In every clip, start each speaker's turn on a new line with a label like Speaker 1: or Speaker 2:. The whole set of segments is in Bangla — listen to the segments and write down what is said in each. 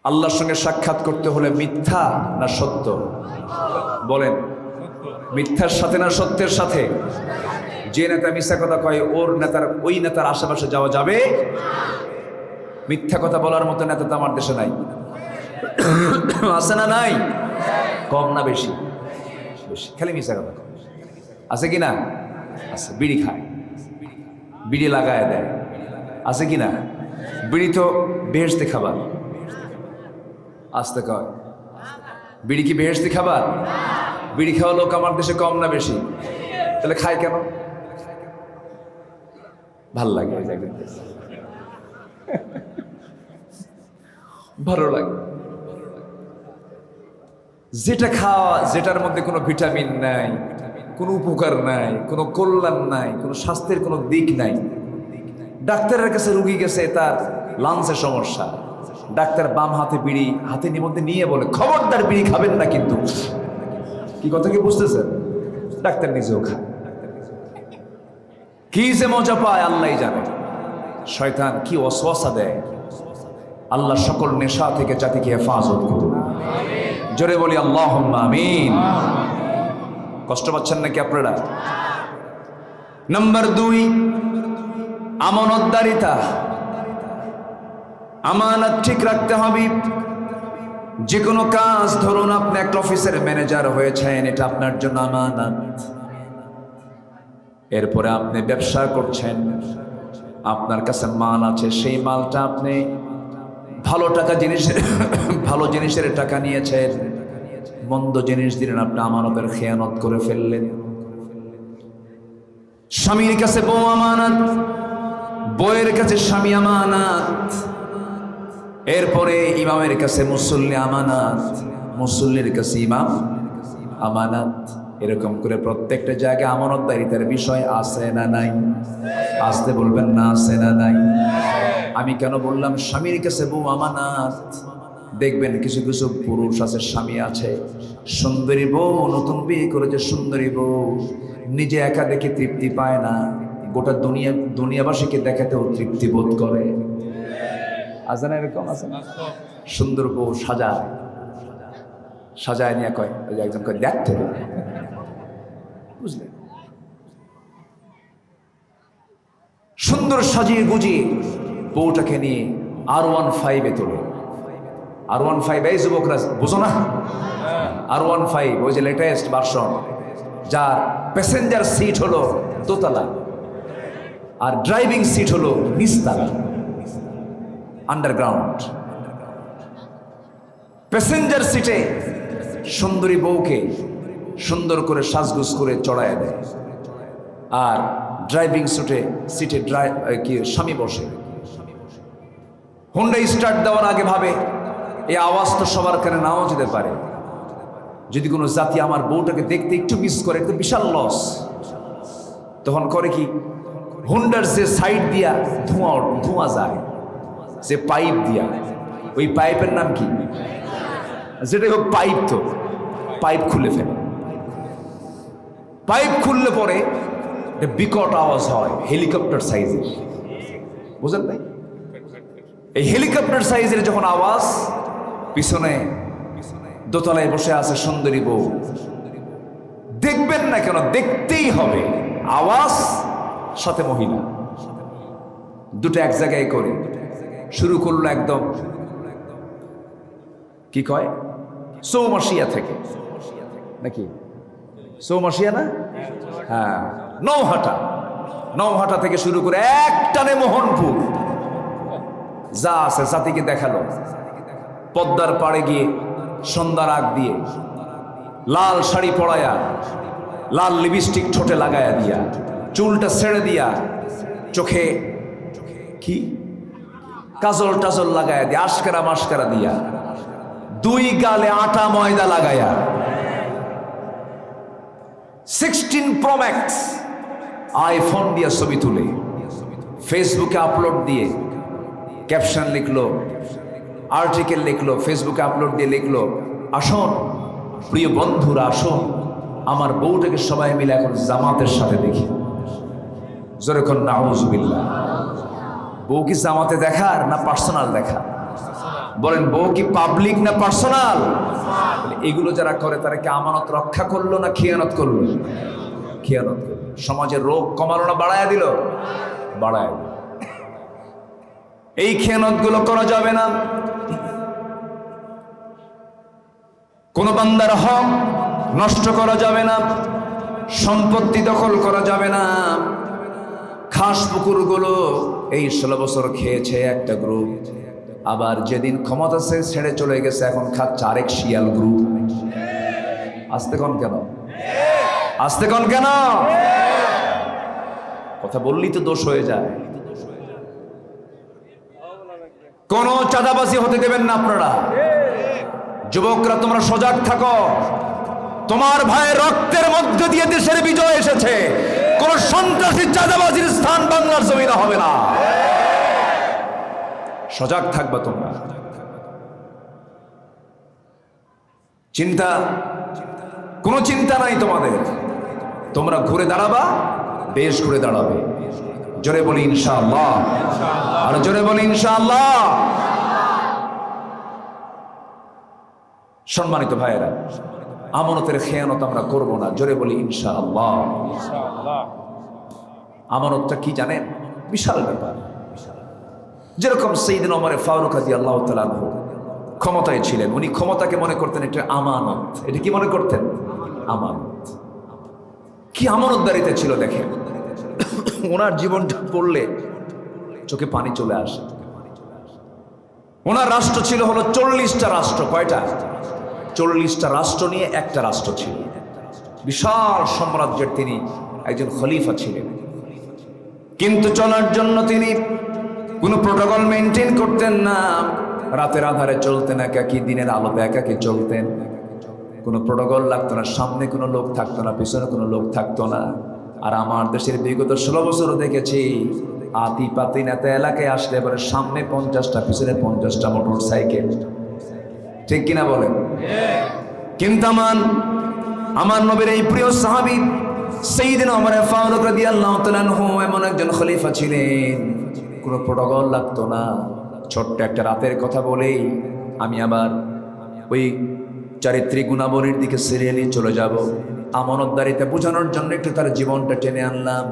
Speaker 1: আল্লাহর সঙ্গে সাক্ষাৎ করতে হলে মিথ্যা না সত্য বলেন? মিথ্যার সাথে না সত্যের সাথে? যে নেতা মিথ্যা কথা কয় ওই নেতার আশেপাশে যাওয়া যাবে? মিথ্যা কথা বলার মতো নেতা তো আমার দেশে নাই। আছে না নাই? কম না বেশি? বেশি। খালি মিথ্যা কথা আছে কি না? আছে। বিড়ি খায়, বিড়ি লাগায় দেয়, আছে কি না? বিড়ি তো বেহেশতি খাবার। আসতে কয় বিড়ি কি বেহেশতি খাবার? বিড়ি খাওয়া লোক আমার দেশে কম না বেশি? তাহলে খায় কেন? ভাল লাগে, ভালো লাগে। যেটা খাওয়া, যেটার মধ্যে কোনো ভিটামিন নাই, কোনো উপকার নাই, কোনো কল্যাণ নাই, কোনো স্বাস্থ্যের কোনো দিক নাই। ডাক্তারের কাছে রুগী গেছে, তার লাংসের সমস্যা। ডাক্তার বাম হাতে বিড়ি হাতে মধ্যে নিয়ে বলে, খবরদার বিড়ি খাবেন না কিন্তু। কি কথা কি বুঝতেছেন? ডাক্তার নিজেও খায়। কি যে মজা পায় আল্লাহই জানে। শয়তান কি ওয়াসওয়াসা দেয়। আল্লাহ সকল নেশা থেকে জাতিকে হেফাজত করুন। জোরে বলি আল্লাহুম্মা আমিন। কষ্ট পাচ্ছেন নাকি আপনারা? নাম্বার 2, আমানতদারিতা। আমানত ঠিক রাখতে হবে। যে কোনো কাজ, ধরুন আপনি একটা অফিসের ম্যানেজার হয়েছেন, এটা আপনার জন্য আমানত। এরপরে আপনি ব্যবসা করছেন, আপনার কাছে মাল আছে, সেই মালটা আপনি ভালো জিনিসের টাকা নিয়েছেন, মন্দ জিনিস দিলেন, আপনি আমানতের খেয়ানত করে ফেললেন। স্বামীর কাছে বউ আমানত, বউয়ের কাছে স্বামী আমানত, এরপরে ইমামের কাছে মুসল্লি আমানত, মুসল্লির কাছে ইমাম আমানত। এরকম করে প্রত্যেকটা জায়গায় আমানতদারিতার বিষয় আছে না নাই? আসতে বলবেন না, আছে না নাই? আমি কেন বললাম স্বামীর কাছে বউ আমানত? দেখবেন কিছু কিছু পুরুষ আছে, স্বামী আছে, সুন্দরী বউ, নতুন বিয়ে করেছে সুন্দরী বউ, নিজে একা দেখে তৃপ্তি পায় না, গোটা দুনিয়াবাসীকে দেখাতেও তৃপ্তি বোধ করে। আছে না এরকম? আছে না? সুন্দর বউ সাজায় নিয়ে কয়, একজন কয় দেখতে, বুঝলেন? সুন্দর সাজিয়ে গুজিয়ে বউটাকে নিয়ে R15 তোলে। R15, এই যুবকরা বুঝো না? R15 ওই যে লেটেস্ট ভার্সন, যার প্যাসেঞ্জার সিট হলো দোতলা আর ড্রাইভিং সিট হলো নিচতলা, আন্ডারগ্রাউন্ড। প্যাসেঞ্জার সিটে সুন্দরী বউকে সুন্দর করে সাজগুজ করে চড়ায় দেয়, আর ড্রাইভিং সিটে স্বামী বসে। হুন্ডা স্টার্ট দেওয়ার আগে ভাবে, এই আওয়াজ তো সবার কানে নাও যেতে পারে, যদি কোনো জাতি আমার বউটাকে দেখতে একটু মিস করে, একটু বিশাল লস। তখন করে কি, হুন্ডার যে সাইড দিয়া ধোঁয়া যায়, যে পাইপ দিয়া, ওই পাইপের নাম কি? যেটাই হোক পাইপ, তো পাইপ খুলে ফেলে। পাইপ খুললে পরে বিকট আওয়াজ হয়, হেলিকপ্টার সাইজের। বুঝেন নাই? এই হেলিকপ্টার সাইজের যখন আওয়াজ, পিছনে দোতলায় বসে আছে সুন্দরী বউ, দেখবেন না কেন, দেখতেই হবে। আওয়াজ সাথে মহিলা, দুটো এক জায়গায় করে শুরু করলো একদম, কি কয়, চৌমাসিয়া থেকে নাকি? চৌমাসিয়া না? হ্যাঁ, নৌহাটা থেকে শুরু করে একটানে মোহনপুর যা আছে জাতিকে দেখালো। পদ্মার পাড়ে গিয়ে সন্ধ্যার আগ দিয়ে লাল শাড়ি পরায়া, লাল লিপস্টিক ঠোঁটে লাগায়া দিয়া, চুলটা ছেড়ে দিয়া, চোখে কি কাজল টাজল লাগায়া দিয়া, আশকারা মাস্কারা দিয়া, 2 গালে আটা ময়দা লাগায়া, 16 Pro Max আইফোন দিয়া ছবি তুলে ফেসবুকে আপলোড দিয়ে ক্যাপশন লিখলো, আর্টিকেল লিখলো, ফেসবুকে আপলোড দিয়ে লিখলো, আসুন প্রিয় বন্ধুরা, আসুন আমার বউটাকে সবাই মিলে এখন জামাতের সাথে দেখি। জোরে কোন নাউজুবিল্লাহ। বউ কি জামাতে দেখার না পার্সোনাল দেখা? বলেন বউ কি পাবলিক না পার্সোনাল? এগুলো যারা করে তারা কি আমানত রক্ষা করলো না খিয়ানত করলো? খিয়ানত করলো। সমাজের রোগ কমালো না বাড়ায় দিল? বাড়ায় দিল। এই খেয়ানত গুলো করা যাবে না। কোন বান্দার হক নষ্ট করা যাবে না, সম্পত্তি দখল করা যাবে না। খাস পুকুরগুলো এই 16 বছর খেয়েছে একটা গ্রুপ, আবার যেদিন ক্ষমতা ছেড়ে চলে গেছে এখন খাচ্ছে আরেক শিয়াল গ্রুপ। আসতে কোন কেন? আসতে কোন কেন? কথা বললেই তো দোষ হয়ে যায়। কোন চাঁদাবাজি হতে দেবেন না আপনারা। যুবকরা তোমরা সজাগ থাকো। তোমার ভাইয়ের রক্তের মধ্যে দিয়ে দেশের বিজয় এসেছে। কোন সন্ত্রাসী চাঁদাবাজির স্থান বাংলার জমিনে হবে না। সজাগ থাকবা তোমরা। কোনো চিন্তা নাই তোমাদের। তোমরা ঘুরে দাঁড়াবা, দেশ ঘুরে দাঁড়াবে। জোরে বলি ইনশাআল্লাহ। আর জোরে বলি ইনশাআল্লাহ। সম্মানিত ভাইয়েরা, আমানতের খেয়ানত আমরা করব না। জোরে বলি ইনশাআল্লাহ। আমানতটা কি জানেন? বিশাল ব্যাপার। যেরকম সাইয়েদনা ওমর ফারুক রাদিয়াল্লাহু তাআলা আনহু ক্ষমতায় ছিলেন, উনি ক্ষমতাকে মনে করতেন এটা আমানত। এটা কি মনে করতেন? আমানত। কি আমানতদারিতে ছিল দেখেন। ওনার জীবনটা পড়লে চোখে পানি চলে আসে। ওনার রাষ্ট্র ছিল হলো 40টা রাষ্ট্র। কয়টা? 40টা রাষ্ট্র নিয়ে একটা রাষ্ট্র ছিল। বিশাল সাম্রাজ্যের তিনি একজন খলিফা ছিলেন। কিন্তু চলার জন্য তিনি কোনো প্রোটোকল মেনটেন করতেন না। রাতের আধারে চলতেন একাকী, দিনের আলোতে একাকী চলতেন। কোনো প্রোটোকল লাগতো না। সামনে কোনো লোক থাকতো না, পিছনে কোনো লোক থাকতো না। আর আমার দেশের বিগত 16 বছর দেখেছি, আতি পাতি নেতা এলাকায় আসলে এবারে সামনে 50টা, পিছনে 50টা মোটর সাইকেল। ঠিক কিনা বলেন? কিন্তু আমার নবীর এই প্রিয় সাহাবী সাইয়েদনা ওমর ফারুক রাদিয়াল্লাহু তাআলা আনহু এমন একজন খলিফা ছিলেন, কোনো প্রোটোকল লাগতো না। ছোট্ট একটা রাতের কথা বলেই আমি আবার ওই চারিত্রিক গুণাবলীর দিকে সিরিয়ালি চলে যাব। আমানতদারিতে বোঝানোর জন্য একটু তার জীবনটা টেনে আনলাম।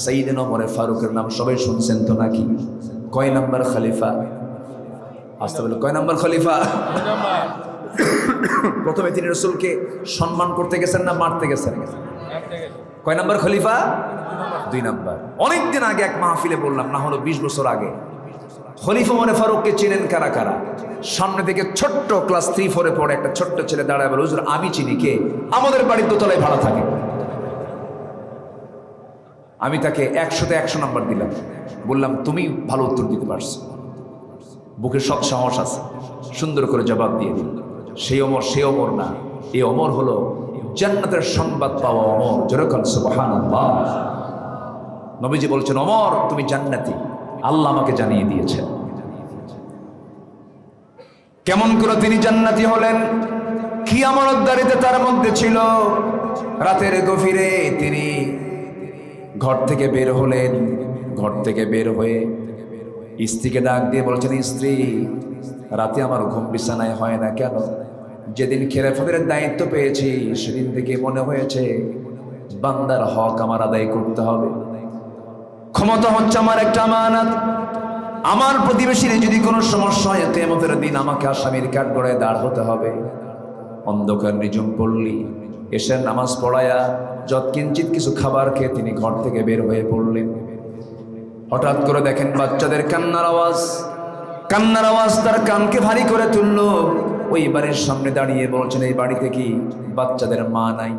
Speaker 1: সাইয়েদনা ওমর ফারুকের নাম সবাই শুনছেন তো নাকি? কয় নাম্বার খলিফা? আসতে বলে কয় নাম্বার খলিফা? প্রথমে তিনি রাসূলকে সম্মান করতে গেছেন না মারতে গেছেন? কয় নাম্বার খলিফা? 2 নাম্বার। অনেকদিন আগে এক মাহফিলে বললাম, না হলো 20 বছর আগে। খলিফা ওমর ফারুককে চিনেন কারা কারা? সামনে থেকে ছোট্ট ক্লাস 3-4 পড়ে একটা ছোট্ট ছেলে দাঁড়ায় বলে, হুজুর আমি চিনি। কে? আমাদের বাড়ির দোতলায় ভাড়া থাকে। আমি তাকে 100-তে 100 নাম্বার দিলাম। বললাম তুমি ভালো উত্তর দিতে পারছো, বুকের সৎ সাহস আছে, সুন্দর করে জবাব দিয়ে দিল। সেই ওমর না, এই ওমর হলো জান্নাতের সংবাদ পাওয়া ওমর। যেরকম সুবহানাল্লাহ। নবীজি বলছেন, ওমর তুমি জান্নাতি, আল্লাহ আমাকে জানিয়ে দিয়েছেন। কেমন করে তিনি জান্নাতি হলেন? কি আমানতদারিতে তার মধ্যে ছিল। রাতের গভীরে তিনি ঘর থেকে বের হলেন। ঘর থেকে বের হয়ে স্ত্রীকে ডাক দিয়ে বলছেন, স্ত্রী রাতে আমার ঘুম বিছানায় হয় না কেন? যেদিন খেলাফতের দায়িত্ব পেয়েছি সেদিন থেকে মনে হয়েছে বান্দার হক আমার আদায় করতে হবে। ক্ষমতা হচ্ছে আমার একটা আমানত। আমার প্রতিবেশীর যদি কোনো সমস্যা হয় কিয়ামতের দিন আমাকে আসামির কাঠগড়ায় দাঁড় হতে হবে। অন্ধকার নিঝুম পল্লী, এশার নামাজ পড়ায়া যৎকিঞ্চিত কিছু খাবার খেয়ে তিনি ঘর থেকে বের হয়ে পড়লেন। হঠাৎ করে দেখেন বাচ্চাদের কান্নার আওয়াজ তার কানকে ভারী করে তুলল। ওই বাড়ির সামনে দাঁড়িয়ে বলছেন, এই বাড়িতে কি বাচ্চাদের মা নাই?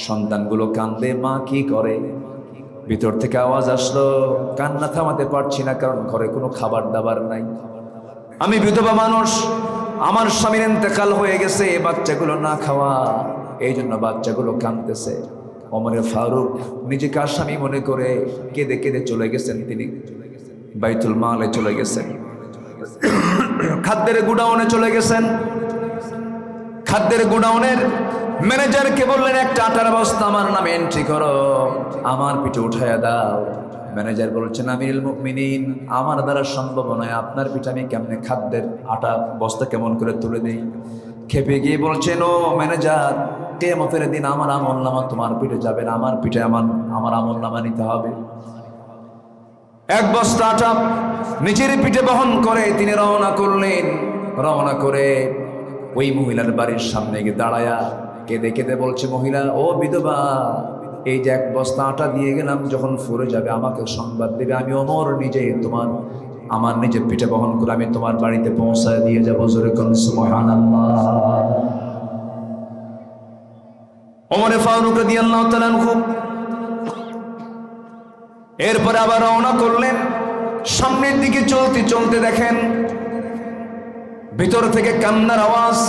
Speaker 1: সন্তানগুলো কান্দে, মা কি করে? ভিতর থেকে আওয়াজ আসলো, কান্না থামাতে পারছি না কারণ ঘরে কোনো খাবার দাবার নাই। আমি বিধবা মানুষ, আমার স্বামীর ইন্তেকাল হয়ে গেছে, বাচ্চাগুলো না খাওয়া, এই জন্য বাচ্চাগুলো কাঁদতেছে। ওমর ফারুক নিজেকে আসামি মনে করে কেঁদে কেঁদে চলে গেছেন। তিনি বাইতুল মালে চলে গেছেন, খাদ্যের গুডাউনে চলে গেছেন। খাদ্যের গুডাউনের ম্যানেজারকে বললেন, একটা আটার বস্তা আমার নামে এন্ট্রি করো, আমার পিঠে উঠাইয়া দাও। ম্যানেজার বলছেন, আমিরুল মুমিনিন, আমার দ্বারা সম্ভব নয়, আপনার পিঠে আমি কেমনে খাদ্যের আটা বস্তা কেমন করে তুলে দিই। খেপে গিয়ে বলছেন, ও ম্যানেজার, কিয়ামতের দিন আমার আমলনামা তোমার পিঠে যাবে না, আমার পিঠে আমার আমলনামা নিতে হবে। এক বস্তা আটা নিজের পিঠে বহন করে তিনি রওনা করলেন। রওনা করে ওই মহিলার বাড়ির সামনে গিয়ে দাঁড়ায়া কেঁদে কেঁদে বলছে, মহিলা, ও বিধবা, এই যে এক বস্তা আটা দিয়ে গেলাম, যখন ফুরে যাবে আমাকে সংবাদ দেবে, আমি ওমর নিজে আমার নিজের পিঠে বহন করে আমি তোমার বাড়িতে পৌঁছায় দিয়ে যাবো। জোরে কোন সুবহানাল্লাহ। ওমরে ফারুক রাদিয়াল্লাহু তাআলা আনহু এরপরে আবার রওনা করলেন। সামনের দিকে চলতে চলতে দেখেন ভিতর থেকে কান্নার আওয়াজ,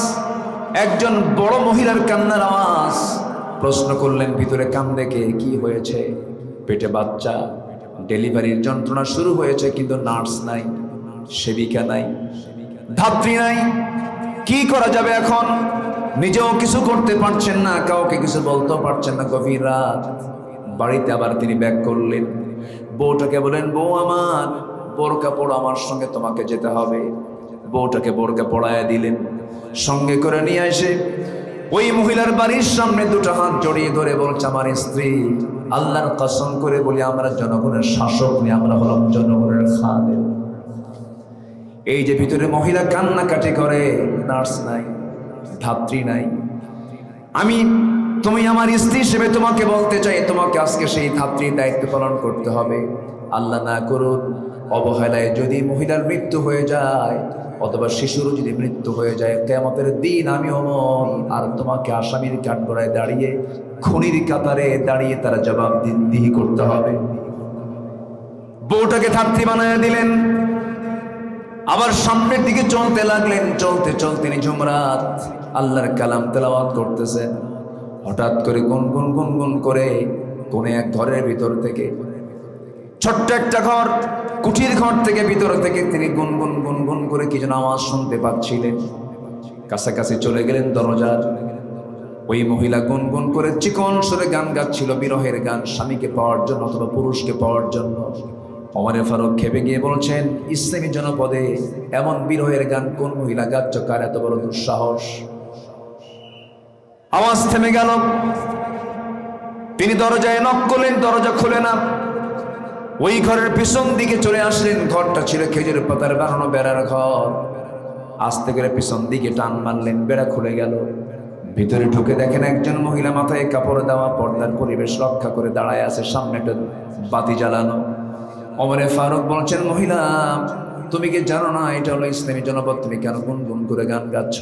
Speaker 1: একজন বড় মহিলার কান্নার আওয়াজ। প্রশ্ন করলেন, ভিতরে কান্দে কে? কি হয়েছে? পেটে বাচ্চা, ডেলিভারির যন্ত্রণা শুরু হয়েছে, কিন্তু নার্স নাই, সেবিকা নাই, ধাত্রী নাই, কি করা যাবে এখন? নিজেও কিছু করতে পারছেন না, কাউকে কিছু বলতেও পারছেন না। গভীর রাত, বাড়িতে আবার তিনি ব্যাক করলেন। বউটাকে বলেন, বউ আমার, বোরকা পড়ো, আমার সঙ্গে তোমাকে যেতে হবে। বউটাকে বোরকা পড়ায় দিলেন, সঙ্গে করে নিয়ে এসে ওই মহিলার বাড়ির সামনে দুটো হাত জড়িয়ে ধরে বলছে, আমার স্ত্রী, আল্লাহর কসম করে বলি, আমরা জনগণের শাসক নেই, আমরা হলাম জনগণের খাদেম। এই যে ভিতরে মহিলা কান্নাকাটি করে, নার্স নাই, ধাত্রী নাই, তুমি আমার স্ত্রী হিসেবে তোমাকে বলতে চাই, তোমাকে আজকে সেই ধাত্রীর দায়িত্ব পালন করতে হবে। আল্লাহ না করুন, অবহেলায় যদি মহিলার মৃত্যু হয়ে যায় অথবা শিশুরও যদি মৃত্যু হয়ে যায়, কিয়ামতের দিন আমি ওমর আর তোমাকে আসামির কাঠগড়ায় দাঁড়িয়ে, খুনির কাতারে দাঁড়িয়ে তারা জবাবদিহি করতে হবে। বউটাকে ধাত্রী বানায় দিলেন। আবার সামনের দিকে চলতে লাগলেন। চলতে চলতে নিঝুম রাত, আল্লাহর কালাম তেলাওয়াত করতেছেন। হঠাৎ করে গুনগুন গুনগুন করে কোন এক ঘরের ভিতর থেকে, ছোট্ট একটা ঘর, কুঠির ঘর থেকে, ভিতর থেকে তিনি গুনগুন গুনগুন করে কি যেন আওয়াজ শুনতে পাচ্ছিলেন। কাছাকাছি চলে গেলেন দরজার। ওই মহিলা গুনগুন করে চিকন সুরে গান গাচ্ছিল, বিরহের গান, স্বামীকে পাওয়ার জন্য অথবা পুরুষকে পাওয়ার জন্য। ওমরে ফারুক খেপে গিয়ে বলছেন, ইসলামী জনপদে এমন বিরহের গান কোন মহিলা গাচ্ছ? কার এত বড় দুঃসাহস? আওয়াজ থেমে গেল। তিনি দরজায় নক করলেন, দরজা খুলে না। ওই ঘরের পিছন দিকে চলে আসলেন। ঘরটা ছিল খেজুর পাতার বানানো বেড়ার ঘর। আস্তে করে পিছন দিকে টান মারলেন, বেড়া খুলে গেল। ভিতরে ঢুকে দেখেন একজন মহিলা মাথায় কাপড় দেওয়া, পর্দার পরিবেশ রক্ষা করে দাঁড়ায় আছে, সামনে একটা বাতি জ্বালানো। ওমরে ফারুক বলছেন, মহিলা, তুমি কি জানো না এটা হলো ইসলামী জনপদ? তুমি কেন গুনগুন করে গান গাচ্ছ?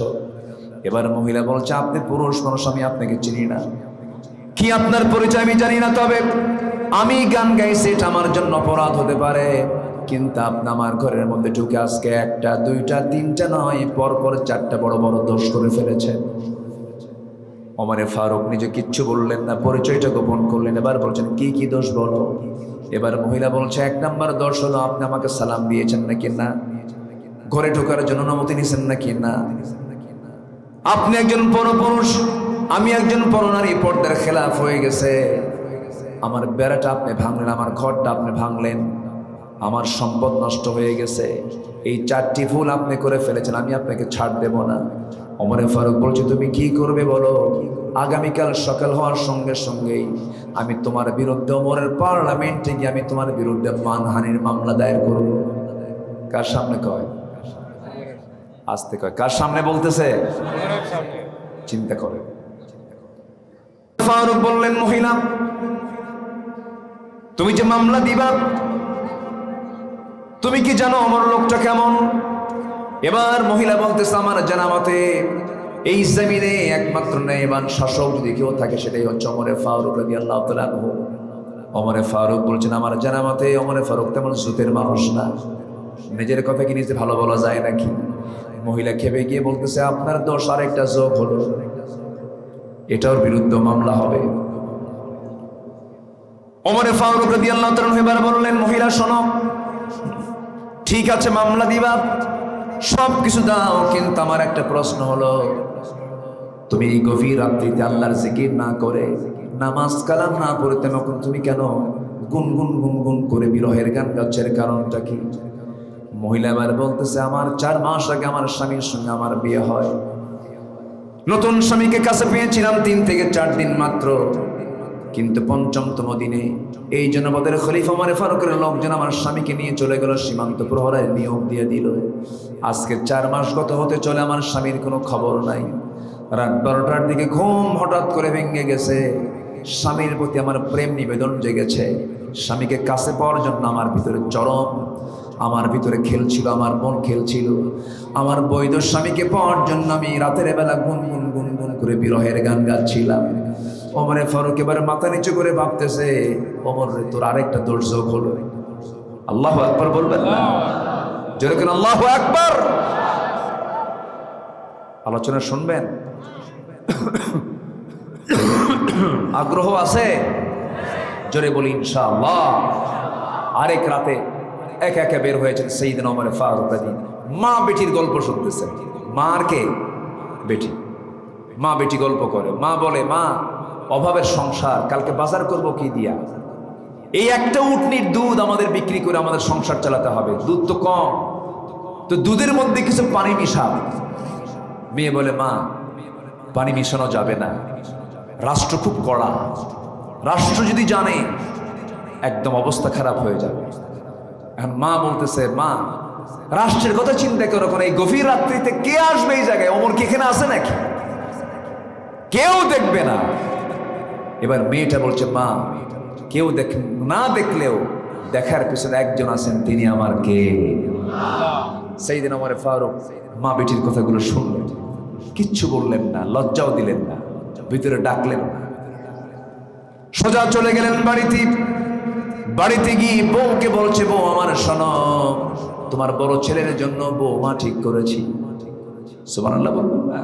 Speaker 1: এবার মহিলা বলছে, আপনি পুরুষ মানুষ, আমি আপনাকে চিনি না। কি আপনার পরিচয়? আমি জানি না, তবে আমি গান গাইছি, এটা আমার জন্য অপরাধ হতে পারে, কিন্তু আপনি আমার ঘরের মধ্যে ঢুকে আজকে একটা, দুইটা, তিনটা নয়, পরপর চারটা বড় বড় দোষ করে ফেলেছেন। ওমরে ফারুক নিজে কিচ্ছু বললেন না, পরিচয়টা গোপন করলেন। এবার বলছেন, কি কি দোষ বলো? এবার মহিলা বলছে, এক নাম্বার দোষ হলো আপনি আমাকে সালাম দিয়েছেন নাকি না? ঘরে ঢোকার জন্য অনুমতি নিয়েছেন নাকি না? আপনি একজন পরপুরুষ, আমি একজন পরনারী, পর্দার খেলাফ হয়ে গেছে। আমার বেড়াটা আপনি ভাঙলেন, আমার ঘরটা আপনি ভাঙলেন, আমার সম্পদ নষ্ট হয়ে গেছে। এই চারটি ভুল আপনি করে ফেলেছেন, আমি আপনাকে ছাড় দেব না। ওমরে ফারুক বলছে, তুমি কি করবে বলো? আগামীকাল সকাল হওয়ার সঙ্গে সঙ্গেই আমি তোমার বিরুদ্ধে ওমরের পার্লামেন্টে গিয়ে আমি তোমার বিরুদ্ধে মানহানির মামলা দায়ের করব। কার সামনে কয়? আস্তে কয়, কার সামনে বলতেছে? চিন্তা করে। ফারুক বললেন, মহিলা, তুমি যে মামলা দিবা, তুমি কি জানো আমার লোকটা কেমন? এবার মহিলা বলতেছে, আমার জানা মতে এই জমিনে একমাত্র ন্যায়বান শাসক যদি কেউ থাকে সেটাই হচ্ছে ওমরে ফারুক রাদিয়াল্লাহু তাআলা আনহু। ওমরে ফারুক বলছেন, আমার জানা মতে ওমরে ফারুক তেমন জুতের মানুষ না। নিজের কথা কি নিজে ভালো বলা যায় নাকি? মহিলা খেপে গিয়ে বলতেছে, আপনার দোষ আরেকটা যোগ হলো, এটার বিরুদ্ধে মামলা হবে। ওমরে ফারুক রাদিয়াল্লাহু তাআলা আনহু এবার বললেন, মহিলা শোনো, ঠিক আছে মামলা দিবা, সব কিছু দাও, কিন্তু আমার একটা প্রশ্ন হলো, তুমি এই গভীর রাত্রিতে আল্লাহর জিকির না করে, নামাজ কালাম না পড়ে তুমি কেন গুনগুন গুনগুন করে বিরহের গান গাচ্ছে। কারণটা কি? মহিলা এবার বলতেছে, আমার 4 মাস আগে আমার স্বামীর সঙ্গে আমার বিয়ে হয়। নতুন স্বামীকে কাছে পেয়েছিলাম 3 থেকে 4 দিন মাত্র, কিন্তু ৫ম দিনে এই জনপদের খলিফা ওমর ফারুকের লোকজন আমার স্বামীকে নিয়ে চলে গেল, সীমান্ত প্রহরায় নিয়োগ দিয়ে দিল। আজকে 4 মাস গত হতে চলে, আমার স্বামীর কোনো খবর নাই। রাত 12টার দিকে ঘুম হঠাৎ করে ভেঙে গেছে। স্বামীর প্রতি আমার প্রেম নিবেদন জেগেছে। স্বামীকে কাছে পাওয়ার জন্য আমার ভিতরে চরম, আমার ভিতরে খেলছিল, আমার মন খেলছিল। আমার বৈধ স্বামীকে পাওয়ার জন্য আমি রাতের বেলা গুনগুন গুনগুন করে বিরহের গান গাচ্ছিলাম। ওমর ফারুক এবার মাথা নিচু করে ভাবতেছে, ওমর রে, তোর আরেকটা দোষযোগ হলো। আল্লাহু আকবার বলবেন না? জোরে করে আল্লাহু আকবার। আলোচনা শুনবেন? আগ্রহ আছে? জোরে বলি ইনশাআল্লাহ। আরেক রাতে একা একা বের হয়েছেন সাইয়েদনা ওমর ফারুক রাদিয়াল্লাহু আনহু। মা বেটির গল্প শুনতেছেন। মার কে? বেটি। মা বেটি গল্প করে। মা বলে, মা অভাবের সংসার, কালকে বাজার করব কি দিয়া? এই একটা উটনির দুধ আমাদের বিক্রি করে আমাদের সংসার চালাতে হবে। দুধ তো কম, তো দুধের মধ্যে কিছু পানি মিশা। মেয়ে বলে, মা পানি মিশানো যাবে না, রাষ্ট্র খুব কড়া, রাষ্ট্র যদি জানে একদম অবস্থা খারাপ হয়ে যাবে। এখন মা বলতেছে, মা রাষ্ট্রের কথা চিন্তা করো, এই গভীর রাত্রিতে কে আসবে এই জায়গায়? ওমর কি এখানে আছে নাকি? কেউ দেখবে না। এবার মেয়েটা বলছে, মা কেউ না দেখলেও দেখার পিছনে একজন আছেন, তিনি আমার কে? সাইয়েদনা ওমর ফারুক মা বেটির কথাগুলো শুনলেন, কিচ্ছু বললেন না, লজ্জাও দিলেন না, ভিতরে ডাকলেন না, সোজা চলে গেলেন বাড়িতে। বাড়িতে গিয়ে বউকে বলছে, বউ আমার শোনো, তোমার বড় ছেলের জন্য বৌমা ঠিক করেছি। সুবহানাল্লাহ বলবেন না?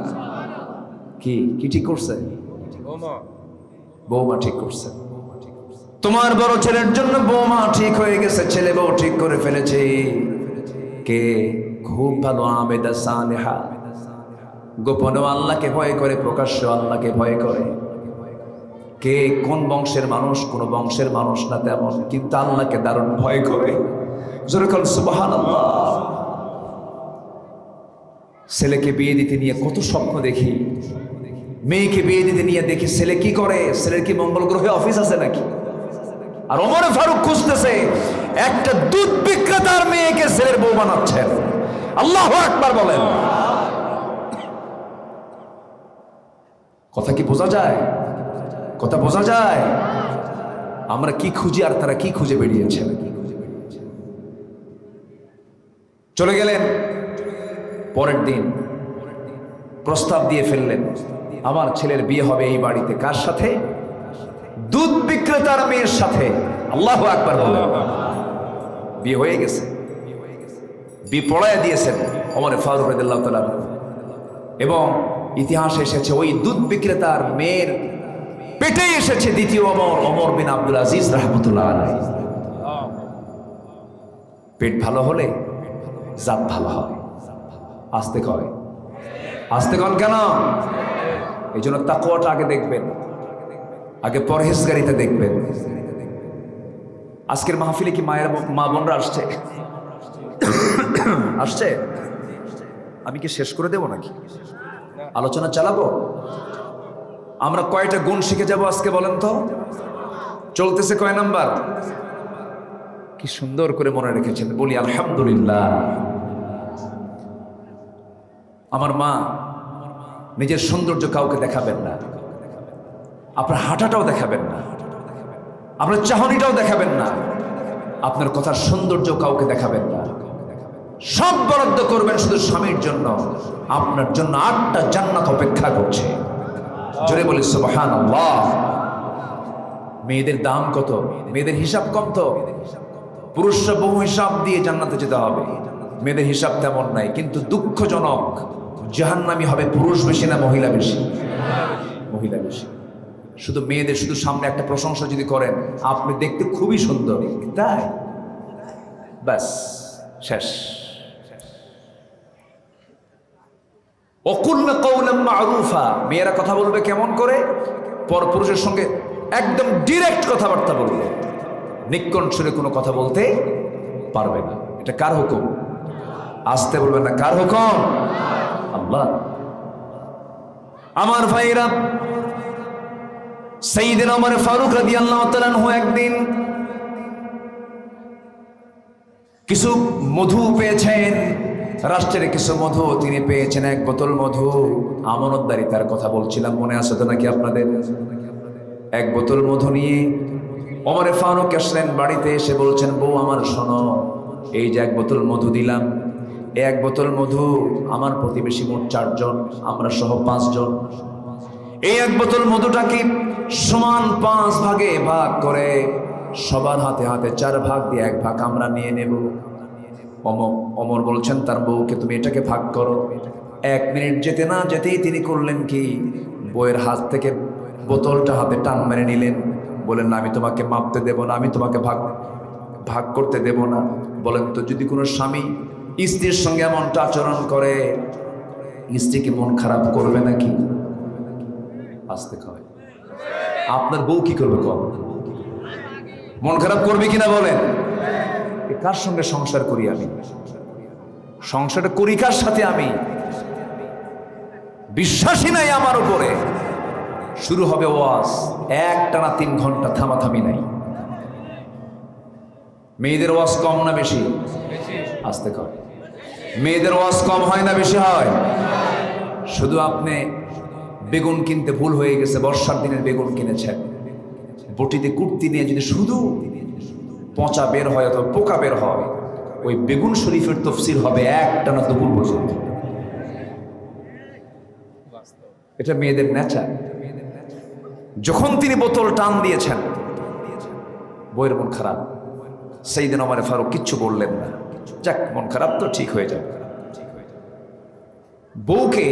Speaker 1: কি কি ঠিক করছে? বৌমা ঠিক করছে। তোমার বড় ছেলের জন্য বৌমা ঠিক হয়ে গেছে, ছেলে বউ ঠিক করে ফেলেছে। কে? খুব ভালো আবেদা সালেহা, গোপনে আল্লাহকে ভয় করে, প্রকাশ্য আল্লাহকে ভয় করে। কে? কোন বংশের মানুষ? কোন বংশের মানুষ না তেমন, কিন্তু আল্লাহকে দারুণ ভয় করে। যেরকম সুবহানাল্লাহ। ছেলেকে বিয়ে দিতে নিয়ে কত স্বপ্ন দেখি, মেয়েকে বিয়ে দিতে নিয়ে দেখি ছেলে কি করে, ছেলের কি মঙ্গল গ্রহে অফিস আছে নাকি? আর ওমর ফারুক খুঁজতেছে একটা দুধ বিক্রেতার মেয়েকে ছেলের বউ বানাচ্ছেন। আল্লাহু আকবার বলেন। কথা কি বোঝা যায়? কথা বোঝা যায়? আমরা কি খুঁজি আর তারা কি খুঁজে বেরিয়েছে। চলে গেলেন। পরের দিন প্রস্তাব দিয়ে ফেললেন, আমার ছেলের বিয়ে হবে এই বাড়িতে। কার সাথে? দুধ বিক্রেতার মেয়ের সাথে। আল্লাহু আকবার বলেন। বিয়ে হয়ে গেছে, বিয়ে পড়ায় দিয়েছেন ওমর ফারুক রাদিয়াল্লাহু তাআলা। এবং ইতিহাসে এসেছে ওই দুধ বিক্রেতার মেয়ের পেটে এসেছে দ্বিতীয় ওমর, ওমর বিন আব্দুল আজিজ রাহমাতুল্লাহ আলাইহি। পেট ভালো হলে জাত ভালো হয়। আস্তে কয়, আস্তে কন কেন? এই জন্য তাকওয়াটা আগে দেখবেন, আগে পরহেজগারিতা দেখবেন। আজকের মাহফিলে কি মায়ের মা বোনরা আসছে? আসছে? আমি কি শেষ করে দেব নাকি? আলোচনা চালাবো? আমরা কয়টা গুণ শিখে যাব আজকে বলেন তো? চলতেছে কয় নাম্বার? কি সুন্দর করে মনে রেখেছেন, বলি আলহামদুলিল্লাহ। আমার মা নিজের সৌন্দর্য কাউকে দেখাবেন না, আপনার হাঁটাটাও দেখাবেন না, আপনার চাহনিটাও দেখাবেন না, আপনার কথার সৌন্দর্য কাউকে দেখাবেন না। সব বরাদ্দ করবেন শুধু স্বামীর জন্য। আপনার জন্য 8টা জান্নাত অপেক্ষা করছে। জোরে বলি সুবহানাল্লাহ। মেয়েদের দাম কত? মেয়েদের হিসাব কম তো। পুরুষরা বহু হিসাব দিয়ে জান্নাতে যেতে হবে, মেয়েদের হিসাব তেমন নাই। কিন্তু দুঃখজনক, জাহান্নামী হবে পুরুষ বেশি না মহিলা বেশি? মহিলা বেশি। শুধু মেয়েদের শুধু সামনে একটা প্রশংসা যদি করেন, আপনি দেখতে খুবই সুন্দর, তাই ব্যাস শেষ। ওয়াকুলনা কাওলাম মা'রুফা, মেয়েরা কথা বলবে কেমন করে? পরপুরুষের সঙ্গে একদম ডিরেক্ট কথাবার্তা বলবে, নিক্কণ সুরে কোনো কথা বলতে পারবে না। এটা কার হুকুম? আসতে বলবেন না, কার হুকুম? আল্লাহ। আমার ভাইরা, সাইয়েদনা ওমর ফারুক রাদিয়াল্লাহু তাআলা আনহু একদিন কিছু মধু পেয়েছেন, রাষ্ট্রের কিছু মধু তিনি পেয়েছেন, এক বোতল মধু। আমানতদারি তার কথা বলছিলাম, মনে আছে তো নাকি আপনাদের? এক বোতল মধু নিয়ে ওমরে ফারুক আসলেন বাড়িতে, এসে বলছেন, বউ আমার শোনো, এই যে এক বোতল মধু দিলাম, এক বোতল মধু আমার প্রতিবেশী মোট 4 জন, আমরা সহ 5 জন। এই এক বোতল মধুটাকে সমান 5 ভাগে ভাগ করে সবার হাতে হাতে 4 ভাগ দিয়ে 1 ভাগ আমরা নিয়ে নেব। ওমর বলছেন তার বউকে, তুমি এটাকে ভাগ করো। 1 মিনিট যেতে না যেতেই তিনি করলেন কি, বউয়ের হাত থেকে বোতলটা হাতে টান মেরে নিলেন। বলেন না, আমি তোমাকে মাপতে দেব না, আমি তোমাকে ভাগ করতে দেব না। বলেন তো, যদি কোনো স্বামী স্ত্রীর সঙ্গে এমনটা আচরণ করে, স্ত্রী কি মন খারাপ করবে নাকি? আসতে কয়, আপনার বউ কি করবে? কম মন খারাপ করবে কিনা বলেন? কার সঙ্গে সংসার করি আমি? সংসারটা করি কার সাথে? আমি বিশ্বাসী নাই আমার উপরে। শুরু হবে ওয়াজ, একটানা 3 ঘন্টা, থামাথামি নাই। মেয়েদের ওয়াজ কম না বেশি? আসতে কয়, মেয়েদের ওয়াজ কম হয় না বেশি হয়? শুধু আপনি বেগুন কিনতে ভুল হয়ে গেছে, বর্ষার দিনের বেগুন কিনেছেন, বটিতে কুর্তি নিয়ে যদি শুধু পচা বের হয় অথবা পোকা বের হয়, ওই বেগুন শরীফের তফসির হবে একটানা দুপুর পর্যন্ত। এটা মেয়েদের নেচার। যখন তিনি বোতল টান দিয়েছেন, বউয়ের মন খারাপ। সাইয়েদনা ওমর ফারুক কিচ্ছু বললেন না, যাক মন খারাপ তো ঠিক হয়ে যাবে। বউকে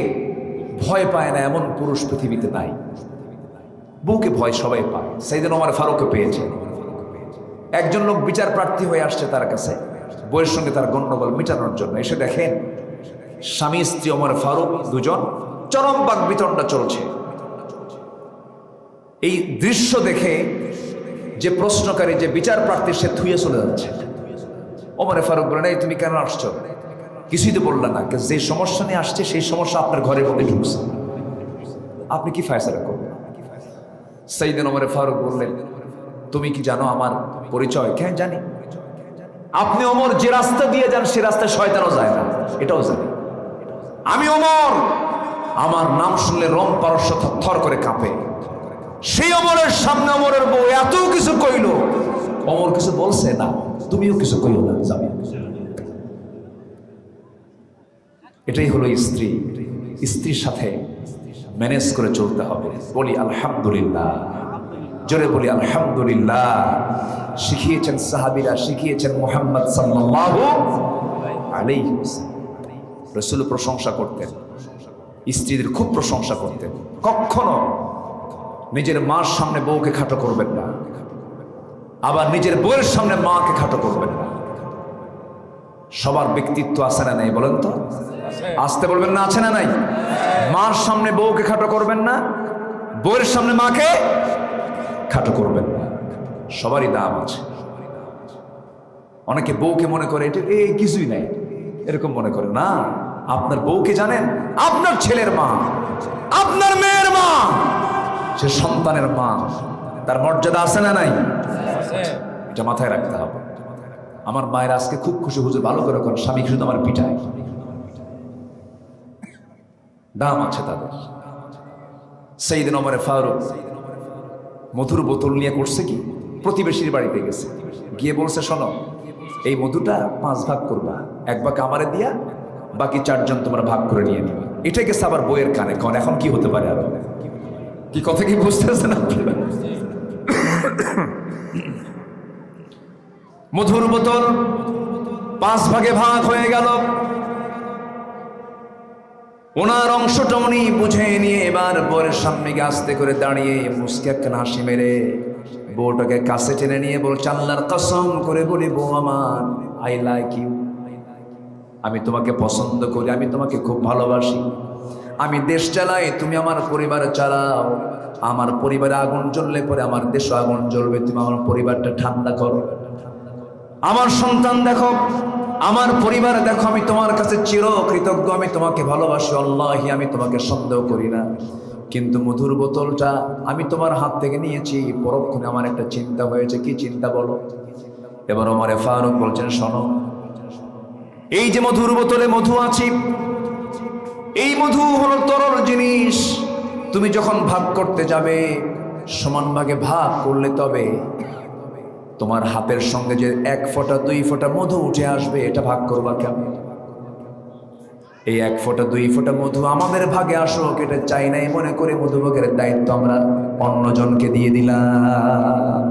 Speaker 1: ভয় পায় না এমন পুরুষ পৃথিবীতে নাই। বউকে ভয় সবাই পায়, সাইয়েদনা ওমর ফারুককে পেয়েছে। একজন লোক বিচার প্রার্থী হয়ে আসছে তার কাছে, বউয়ের সঙ্গে তার গণ্ডগোল মেটানোর জন্য। এসে দেখেন স্বামী স্ত্রী ওমর ফারুক দুজন চরম বাকবিতণ্ডা চলছে। এই দৃশ্য দেখে যে প্রশ্নকারী, যে বিচার প্রার্থী, সে থুয়ে চলে যাচ্ছে। ওমর ফারুক বলেন, এই তুমি কেন আসছো? কিছুই তো বললেন না, যে সমস্যা নিয়ে আসছে সেই সমস্যা আপনার ঘরের মধ্যে ঢুকছে, আপনি কি ফয়সালা করবেন? সাইয়েদনা ওমর ফারুক বললেন, তুমি কি জানো আমার পরিচয়? কেন জানি। আপনি ওমর যে রাস্তা দিয়ে যান সে রাস্তায় শয়তানও যায় না, এটাও জানি। আমি ওমর, আমার নাম শুনলে রোম পারস্য থরথর করে কাঁপে। সেই ওমরের সামনে ওমরের বউ এত কিছু কইল, ওমর কিছু বলছে না, তুমিও কিছু কইও না, যাবে। এটাই হলো স্ত্রী। স্ত্রীর সাথে ম্যানেজ করে চলতে হবে। বলি আলহামদুলিল্লাহ, জোরে বলি আলহামদুলিল্লাহ। শিখিয়েছেন সাহাবীরা, শিখিয়েছেন মুহাম্মদ সাল্লাল্লাহু আলাইহি ওয়াসাল্লাম। রাসূল প্রশংসা করতেন, স্ত্রীদের খুব প্রশংসা করতেন। কখনো নিজের মার সামনে বউকে খাটো করবেন না, আবার নিজের বউয়ের সামনে মাকে খাটো করবেন না। সবার ব্যক্তিত্ব আছে না নাই বলেন তো? আসতে বলবেন না, আছে না নাই? মার সামনে বউকে খাটো করবেন না, বউয়ের সামনে মাকে খাটো করবেন না। সবারই দাম আছে। অনেকে বউকে মনে করে এটা এই কিছুই নাই, এরকম মনে করে না। আপনার বউকে জানেন, আপনার ছেলের মা, আপনার মেয়ের মা, সে সন্তানের মা, তার মর্যাদা আছে না নাই? এটা মাথায় রাখতে হবে। আমার মায়ের আজকে খুব খুশি, হুজুর ভালো করে করেন, স্বামী শুধু আমার পিঠায়, দাম আছে তাদের। সাইয়েদনা ওমর ফারুক মধুর বোতল নিয়ে করছে কি, প্রতিবেশীর বাড়িতে গেছে, গিয়ে বলছে, শোনো এই মধুটা 5 ভাগ করবা, 1 ভাগ আমারে দিয়া, বাকি 4 জন তোমরা ভাগ করে নিয়ে নিবা। এটা গেছে আবার বইয়ের কানে। কন এখন কি হতে পারে? আর কি কথা কি বুঝতেছেন আপনারা? মধুর বোতল 5 ভাগে ভাগ হয়ে গেল। ওনার অংশটা উনি বুঝে নিয়ে এবার বউয়ের সামনে গিয়ে আস্তে করে দাঁড়িয়ে মুস্কি একটা হাসি মেরে বউটাকে কাছে টেনে নিয়ে বলছে, আল্লাহর কসম করে বলি বউ আমার, আই লাইক ইউ, আমি তোমাকে পছন্দ করি, আমি তোমাকে খুব ভালোবাসি। আমি দেশ চালাই, তুমি আমার পরিবার চালাও। আমার পরিবারে আগুন জ্বললে পরে আমার দেশে আগুন জ্বলবে, তুমি আমার পরিবারটা ঠান্ডা করো। আমার সন্তান দেখো, আমার পরিবার দেখো, আমি তোমার কাছে চিরকৃতজ্ঞ, আমি তোমাকে ভালোবাসি, আল্লাহি আমি তোমাকে সন্দেহ করি না। কিন্তু মধুর বোতলটা আমি তোমার হাত থেকে নিয়েছি, পরক্ষণে আমার একটা চিন্তা হয়েছে। কি চিন্তা বলো? এবার ওমরে ফারুক বলছেন, শোনো, এই যে মধুর বোতলে মধু আছে, এই মধু হলো তরল জিনিস। তুমি যখন ভাগ করতে যাবে, সমান ভাগে ভাগ করলে তবে তোমার হাতের সঙ্গে যে 1 ফোঁটা 2 ফোঁটা মধু উঠে আসবে, এটা ভাগ করবা কেমন? এই 1 ফোঁটা 2 ফোঁটা মধু আমাদের ভাগে আসুক, এটা চাই নাই মনে করে মধুভাগের দায়িত্ব আমরা অন্যজনকে দিয়ে দিলাম।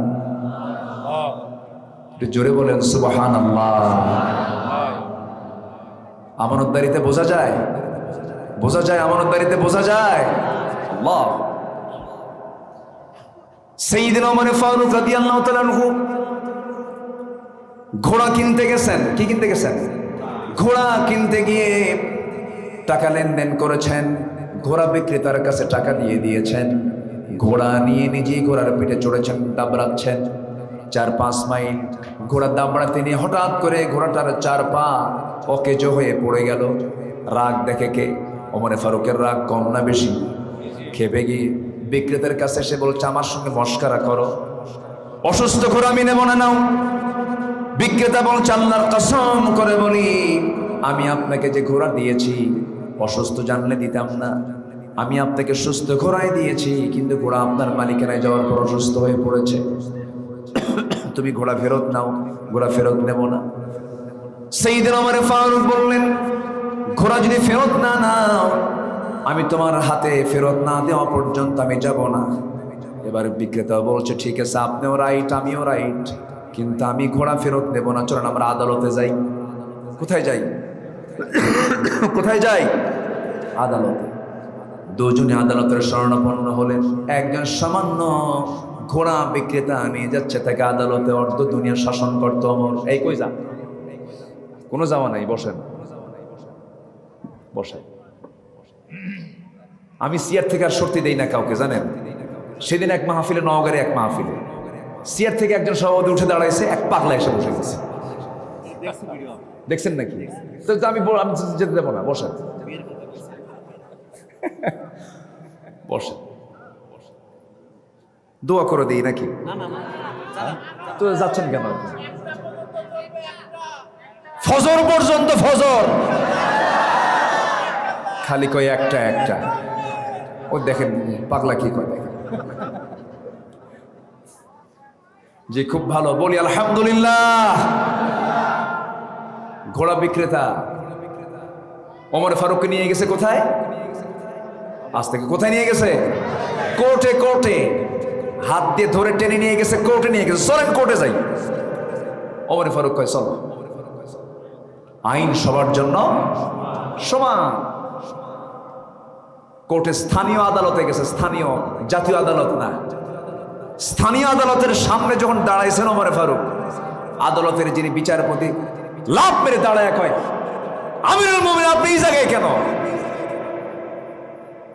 Speaker 1: জোরে বলেন সুবহানাল্লাহ। আমানতদারিতে বোঝা যায়, বোঝা যায়, আমানতদারিতে বোঝা যায়। আল্লাহ। সাইয়্যিদনা ওমর ফারুক রাদিয়াল্লাহু তাআলা আনহু ঘোড়া কিনতে গেছেন। কি কিনতে গেছেন? ঘোড়া কিনতে গিয়ে টাকা লেনদেন করেছেন, ঘোড়া বিক্রেতার কাছে টাকা দিয়ে দিয়েছেন, ঘোড়া নিয়ে নিজেই ঘোড়ার পিঠে চড়েছেন, দাবড়াচ্ছেন 4-5 মাইল। ঘোড়া দাবড়াতে নিয়ে হঠাৎ করে ঘোড়াটার 4 পা অকেজো হয়ে পড়ে গেল। রাগ দেখে কে? ওমরে ফারুকের রাগ কম না বেশি? খেপে গিয়ে বিক্রেতার কাছে এসে বলছে, আমার সঙ্গে মস্করা করো, অসুস্থ ঘোড়া আমি নেব না, নাও। বিক্রেতা বলছে, আল্লাহর কসম করে বলি, আমি আপনাকে যে ঘোড়া দিয়েছি অসুস্থ জানলে দিতাম না। আমি আপনাকে সুস্থ ঘোড়ায় দিয়েছি, কিন্তু ঘোড়া আপনার মালিকানায় যাওয়ার পর অসুস্থ হয়ে পড়েছে। তুমি ঘোড়া ফেরত নাও। ঘোড়া ফেরত নেব না। সাইয়্যিদনা ওমর ফারুক বললেন, ঘোড়া যদি ফেরত না নাও, আমি তোমার হাতে ফেরত না দেওয়া পর্যন্ত আমি যাব না। এবার বিক্রেতা বলছে, ঠিক আছে, আপনিও রাইট আমিও রাইট, কিন্তু আমি ঘোড়া ফেরত নেব না। চলেন আমরা আদালতে যাই। কোথায় যাই? কোথায় যাই? আদালতে। দুজনে আদালতের শরণাপন্ন হলেন। একজন সামান্য ঘোড়া বিক্রেতা নিয়ে যাচ্ছে তাকে আদালতে, অর্ধ দুনিয়া শাসন করতো ওমর। এই কই যা? কোনো যাওয়া নাই, বসেন বসেন। আমি সিয়ার থেকে আর সত্যি দেই না কাউকে, জানেন? সেদিন এক মাহফিলে, নওগাঁরে এক মাহফিলে, সিয়ার থেকে একজন সভাপতি উঠে দাঁড়াইছে, এক পাগলা এসে বসে গেছে। দেখছেন নাকি? তো আমি যেতে দেবো না, বসেন বসেন, দোয়া করে দিই নাকি? তো যাচ্ছেন কেন? ফজর পর্যন্ত, ফজর খালি কয় একটা একটা। ও দেখেন পাগলা কি কয়, দেখেন। যে খুব ভালো, বলি আলহামদুলিল্লাহ। ঘোড়া বিক্রেতা ওমর ফারুককে নিয়ে গেছে কোথায়? আজ থেকে কোথায় নিয়ে গেছে? কোর্টে। কোর্টে হাত দিয়ে ধরে টেনে নিয়ে গেছে, কোর্টে নিয়ে গেছে। চলেন কোর্টে যাই। ওমর ফারুক কয়, চলো। আইন সবার জন্য সমান। কোর্টে, স্থানীয় আদালতে গেছে, স্থানীয়, জাতীয় আদালত না। স্থানীয় আদালতের সামনে যখন দাঁড়াইছেন ওমর ফারুক, আদালতের যিনি বিচারপতি লাফ মেরে দাঁড়ায় কয়, আমিরুল মুমিনিন আপনি এই জায়গায় কেন?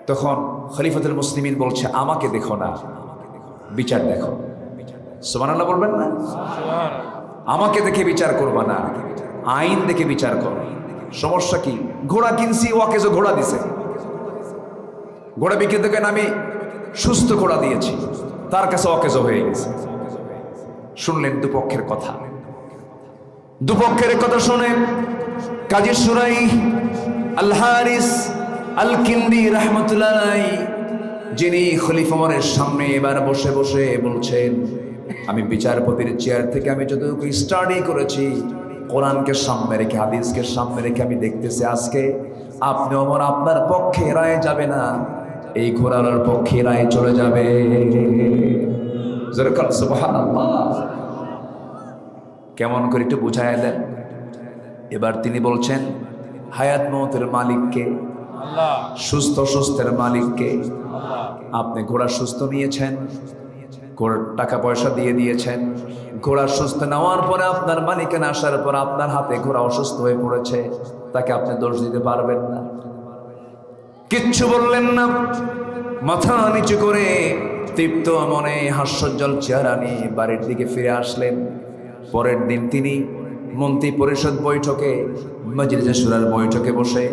Speaker 1: তখন খলিফাতুল মুসলিমিন বলছে, আমাকে দেখো না, বিচার দেখো। সুবহানাল্লাহ বলবেন না? আমাকে দেখে বিচার করবা না, আইন দেখে বিচার করো। সমস্যা কি? ঘোড়া কিনছি, ওকে যে ঘোড়া দিছে। ঘোড়া বিক্রেতা কেন? আমি সুস্থ ঘোড়া দিয়েছি, তার কাছে অকেজো হয়ে গেছে। শুনলেন দুপক্ষের কথা। দুপক্ষের কথা শুনে কাজী শুরাই আল হারিস আল কিন্দি রাহমাতুল্লাহ আলাইহি, যিনি খলিফা ওমরের সামনে এবার বসে বসে বলছেন, আমি বিচারপতির চেয়ার থেকে আমি যতটুকু স্টাডি করেছি, কোরআনকে সামনে রেখে, হাদিসকে সামনে রেখে আমি দেখতেছি আজকে আপনি ওমর আপনার পক্ষে রায় যাবে না, এই ঘোড়ার পক্ষে রায় চলে যাবে। সুবহানাল্লাহ। কেমন করে একটু বুঝায় দেন। এবার তিনি বলছেন, হায়াত মওতের মালিককে, সুস্থ সুস্থের মালিককে। আপনি ঘোড়া সুস্থ নিয়েছেন, ঘোড়ার টাকা পয়সা দিয়ে দিয়েছেন, ঘোড়া সুস্থ নেওয়ার পরে আপনার মালিকানা আসার পর আপনার হাতে ঘোড়া অসুস্থ হয়ে পড়েছে, তাকে আপনি দোষ দিতে পারবেন না। কিচ্ছু বললেন না। মাথা নিচু করে তৃপ্ত মনে হাস্যোজ্জ্বল চেহারা নিয়ে বাড়ির দিকে ফিরে আসলেন। পরের দিন তিনি মন্ত্রী পরিষদ বৈঠকে, মজলিসে শুরার বৈঠকে বসে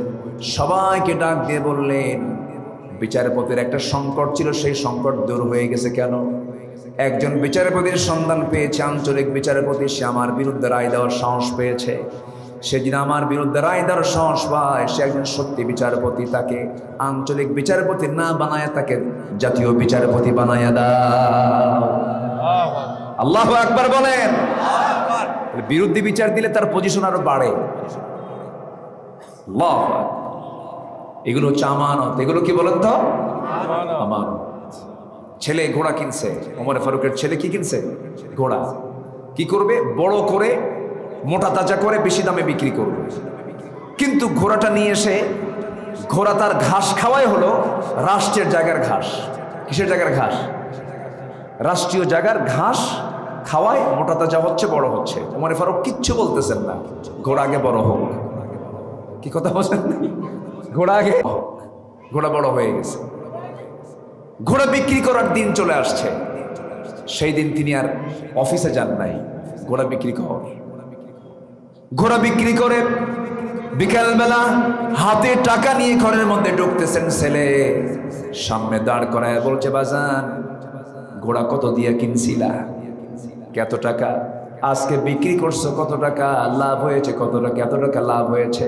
Speaker 1: সবাইকে ডাক দিয়ে বললেন, বিচারপতির একটা সংকট ছিল, সেই সংকট দূর হয়ে গেছে কেন? একজন বিচারপতির সন্ধান পেয়েছে, আঞ্চলিক বিচারপতি, সে আমার বিরুদ্ধে রায় দেওয়ার সাহস পেয়েছে। সে যদি আমার বিরুদ্ধে রায় দেওয়ার সাহস পায়, সে একজন সত্যি বিচারপতি, তাকে আঞ্চলিক বিচারপতি না বানায় তাকে জাতীয় বিচারপতি বানায় দাও। আল্লাহু আকবার বলেন। বিরুদ্ধে বিচার দিলে তার পজিশন আরো বাড়ে। আল্লাহু আকবার। এগুলো হচ্ছে আমানত। এগুলো কি বলেন তো? আমানত। ছেলে ঘোড়া কিনছে, ওমর ফারুকের ছেলে কি কিনছে? ঘোড়া। কি করবে? বড় করে, মোটা তাজা করে বেশি দামে বিক্রি করবে। কিন্তু ঘোড়াটা নিয়ে এসে, ঘোড়া তার ঘাস খাওয়াই হলো রাষ্ট্রের জায়গার ঘাস। কিসের জায়গার ঘাস? রাষ্ট্রীয় জায়গার ঘাস খাওয়ায়, মোটা তাজা হচ্ছে, বড় হচ্ছে। ওমর ফারুক কিচ্ছু বলতেছেন না, ঘোড়া আগে বড় হোক। কি কথা বলছেন? ঘোড়া আগে, ঘোড়া বড় হয়ে গেছে। ঘোড়া বিক্রি করার দিন চলে আসছে। সেই দিন তিনি আর অফিসে যান নাই, ঘোড়া বিক্রি কর। ঘোড়া বিক্রি করে বিকালবেলা হাতে টাকা নিয়ে ঘরের মধ্যে ঢুকতেছেন। ছেলে সামনে দাঁড় করায় বলছে, বাজান ঘোড়া কত দিয়ে কিনছিলা? কত টাকা? আজকে বিক্রি করছো কত টাকা? লাভ হয়েছে কত টাকা? এত টাকা লাভ হয়েছে।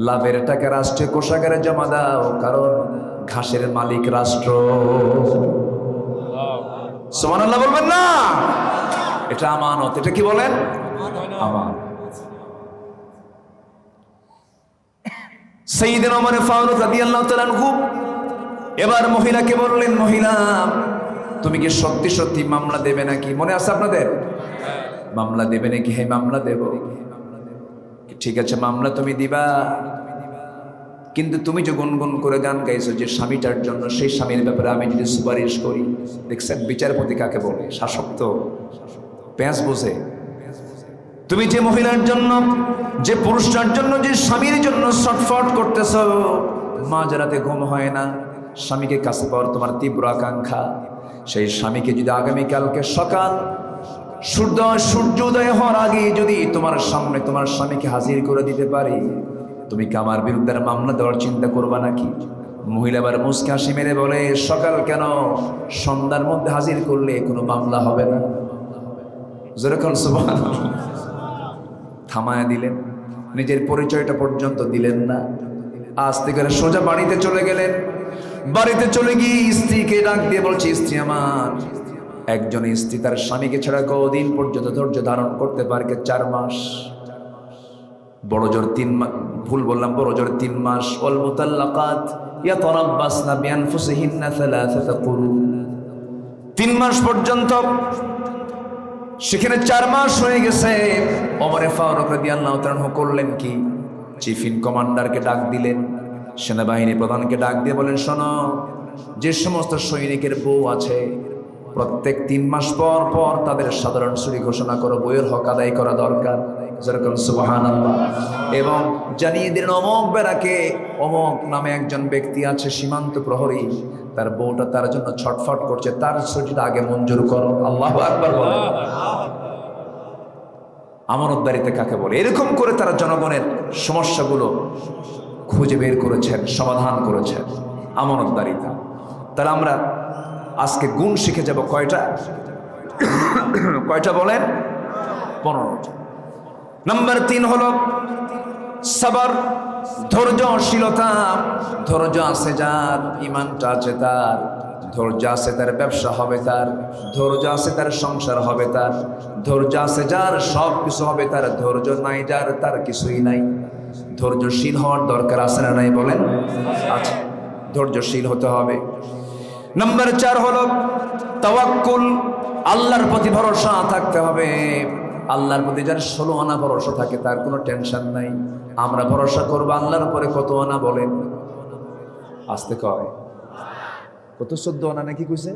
Speaker 1: লাভের টাকা রাষ্ট্রীয় কোষাগারে জমা দাও, কারণ ঘাসের মালিক রাষ্ট্র। সুবহানাল্লাহ বলবেন না? এটা আমানত। এটা কি বলেন? আমানত। সাইয়েদনা ওমর ফারুক রাদিয়াল্লাহু তাআলা আনহু এবার মহিলাকে বললেন, মহিলা তুমি কি সত্যি সত্যি মামলা দেবে নাকি? মনে আছে আপনাদের? মামলা দেবে নাকি? হ্যাঁ মামলা দেব। ঠিক আছে মামলা তুমি দিবা, কিন্তু তুমি যে গুনগুন করে গান গাইছো যে স্বামীটার জন্য, সেই স্বামীর ব্যাপারে আমি যদি সুপারিশ করি। দেখছেন বিচারপতি কাকে বলে? শাসক তো পেঁয়াজ বোঝে। তুমি যে মহিলার জন্য, যে পুরুষটার জন্য, যে স্বামীর জন্য ছটফট করতেছ, মাঝরাতে ঘুম হয় না, স্বামীকে কাছে পাওয়ার তোমার তীব্র আকাঙ্ক্ষা, সেই স্বামীকে যদি আগামীকালকে সকাল সূর্যোদয় হওয়ার আগে যদি তোমার সামনে তোমার স্বামীকে হাজির করে দিতে পারি, তুমি কি আমার বিরুদ্ধে মামলা দেওয়ার চিন্তা করবা নাকি? মহিলা আবার মুচকি হাসি মেরে বলে, সকাল কেন, সন্ধ্যার মধ্যে হাজির করলে কোনো মামলা হবে না। যেরকম সুবহানাল্লাহ। থামায় দিলেন, নিজের পরিচয়টা পর্যন্ত দিলেন না। আস্তে করে সোজা বাড়িতে চলে গেলেন। বাড়িতে চলে গিয়ে স্ত্রীকে ডাক দিয়ে বলছে, স্ত্রী আমার। একজন স্ত্রী তার স্বামীকে ছাড়া কদিন পর্যন্ত ধৈর্য ধারণ করতে পারে? 4 মাস। বড় জোর 3 মাস, ভুল বললাম, বড় জোর 3 মাস। ওয়াল মুতাল্লাকাত ইয়াতারাব্বাসনা বিআনফুসিহিন্না 3 কুরু। 3 মাস পর্যন্ত, সেখানে 4 মাস হয়ে গেছে। ওমর ফারুক রাদিয়াল্লাহু তাআলা করলেন কি? চিফ ইন কমান্ডারকে ডাক দিলেন, সেনাবাহিনী প্রধানকে ডাক দিয়ে বলেন, শোনো, যে সমস্ত সৈনিকের বউ আছে প্রত্যেক 3 মাস পর পর তাদের সাধারণ ছুটি ঘোষণা করো, বইয়ের হক আদায় করা দরকার। যেরকম সুবহানাল্লাহ। এবং জানিয়ে দিলেন, অমুক বেড়াকে অমুক নামে একজন ব্যক্তি আছে, সীমান্ত প্রহরী, তার বউটা তার জন্য ছটফট করছে, তার ছুটিটা আগে মঞ্জুর করো। আল্লাহু আকবার বলেন। আমানতদারিতে কাকে বলে? এরকম করে তারা জনগণের সমস্যাগুলো খুঁজে বের করেছেন, সমাধান করেছেন। আমানতদারিতা। তাহলে আমরা আজকে গুণ শিখে যাব কয়টা? কয়টা বলেন? 15টা। নাম্বার 3 হলো সবর, ধৈর্যশীলতা। ধৈর্য আছে যার, ইমানটা আছে তার, ধৈর্য আছে তার, ব্যবসা হবে তার, ধৈর্য আছে তার, সংসার হবে তার, ধৈর্য আছে যার, সব কিছু হবে তার। ধৈর্য নাই যার, তার কিছুই নাই। ধৈর্যশীল হওয়ার দরকার আছে না নাই বলেন? আচ্ছা, ধৈর্যশীল হতে হবে। নাম্বার 4 হলো তাওয়াক্কুল, আল্লাহর প্রতি ভরসা থাকতে হবে। আল্লাহর প্রতি যার 16 আনা ভরসা থাকে তার কোনো টেনশন নাই। আমরা ভরসা করবো আল্লাহর উপরে। কত আনা বলেন? আসতে কয় কত? 14 আনা নাকি কইছে?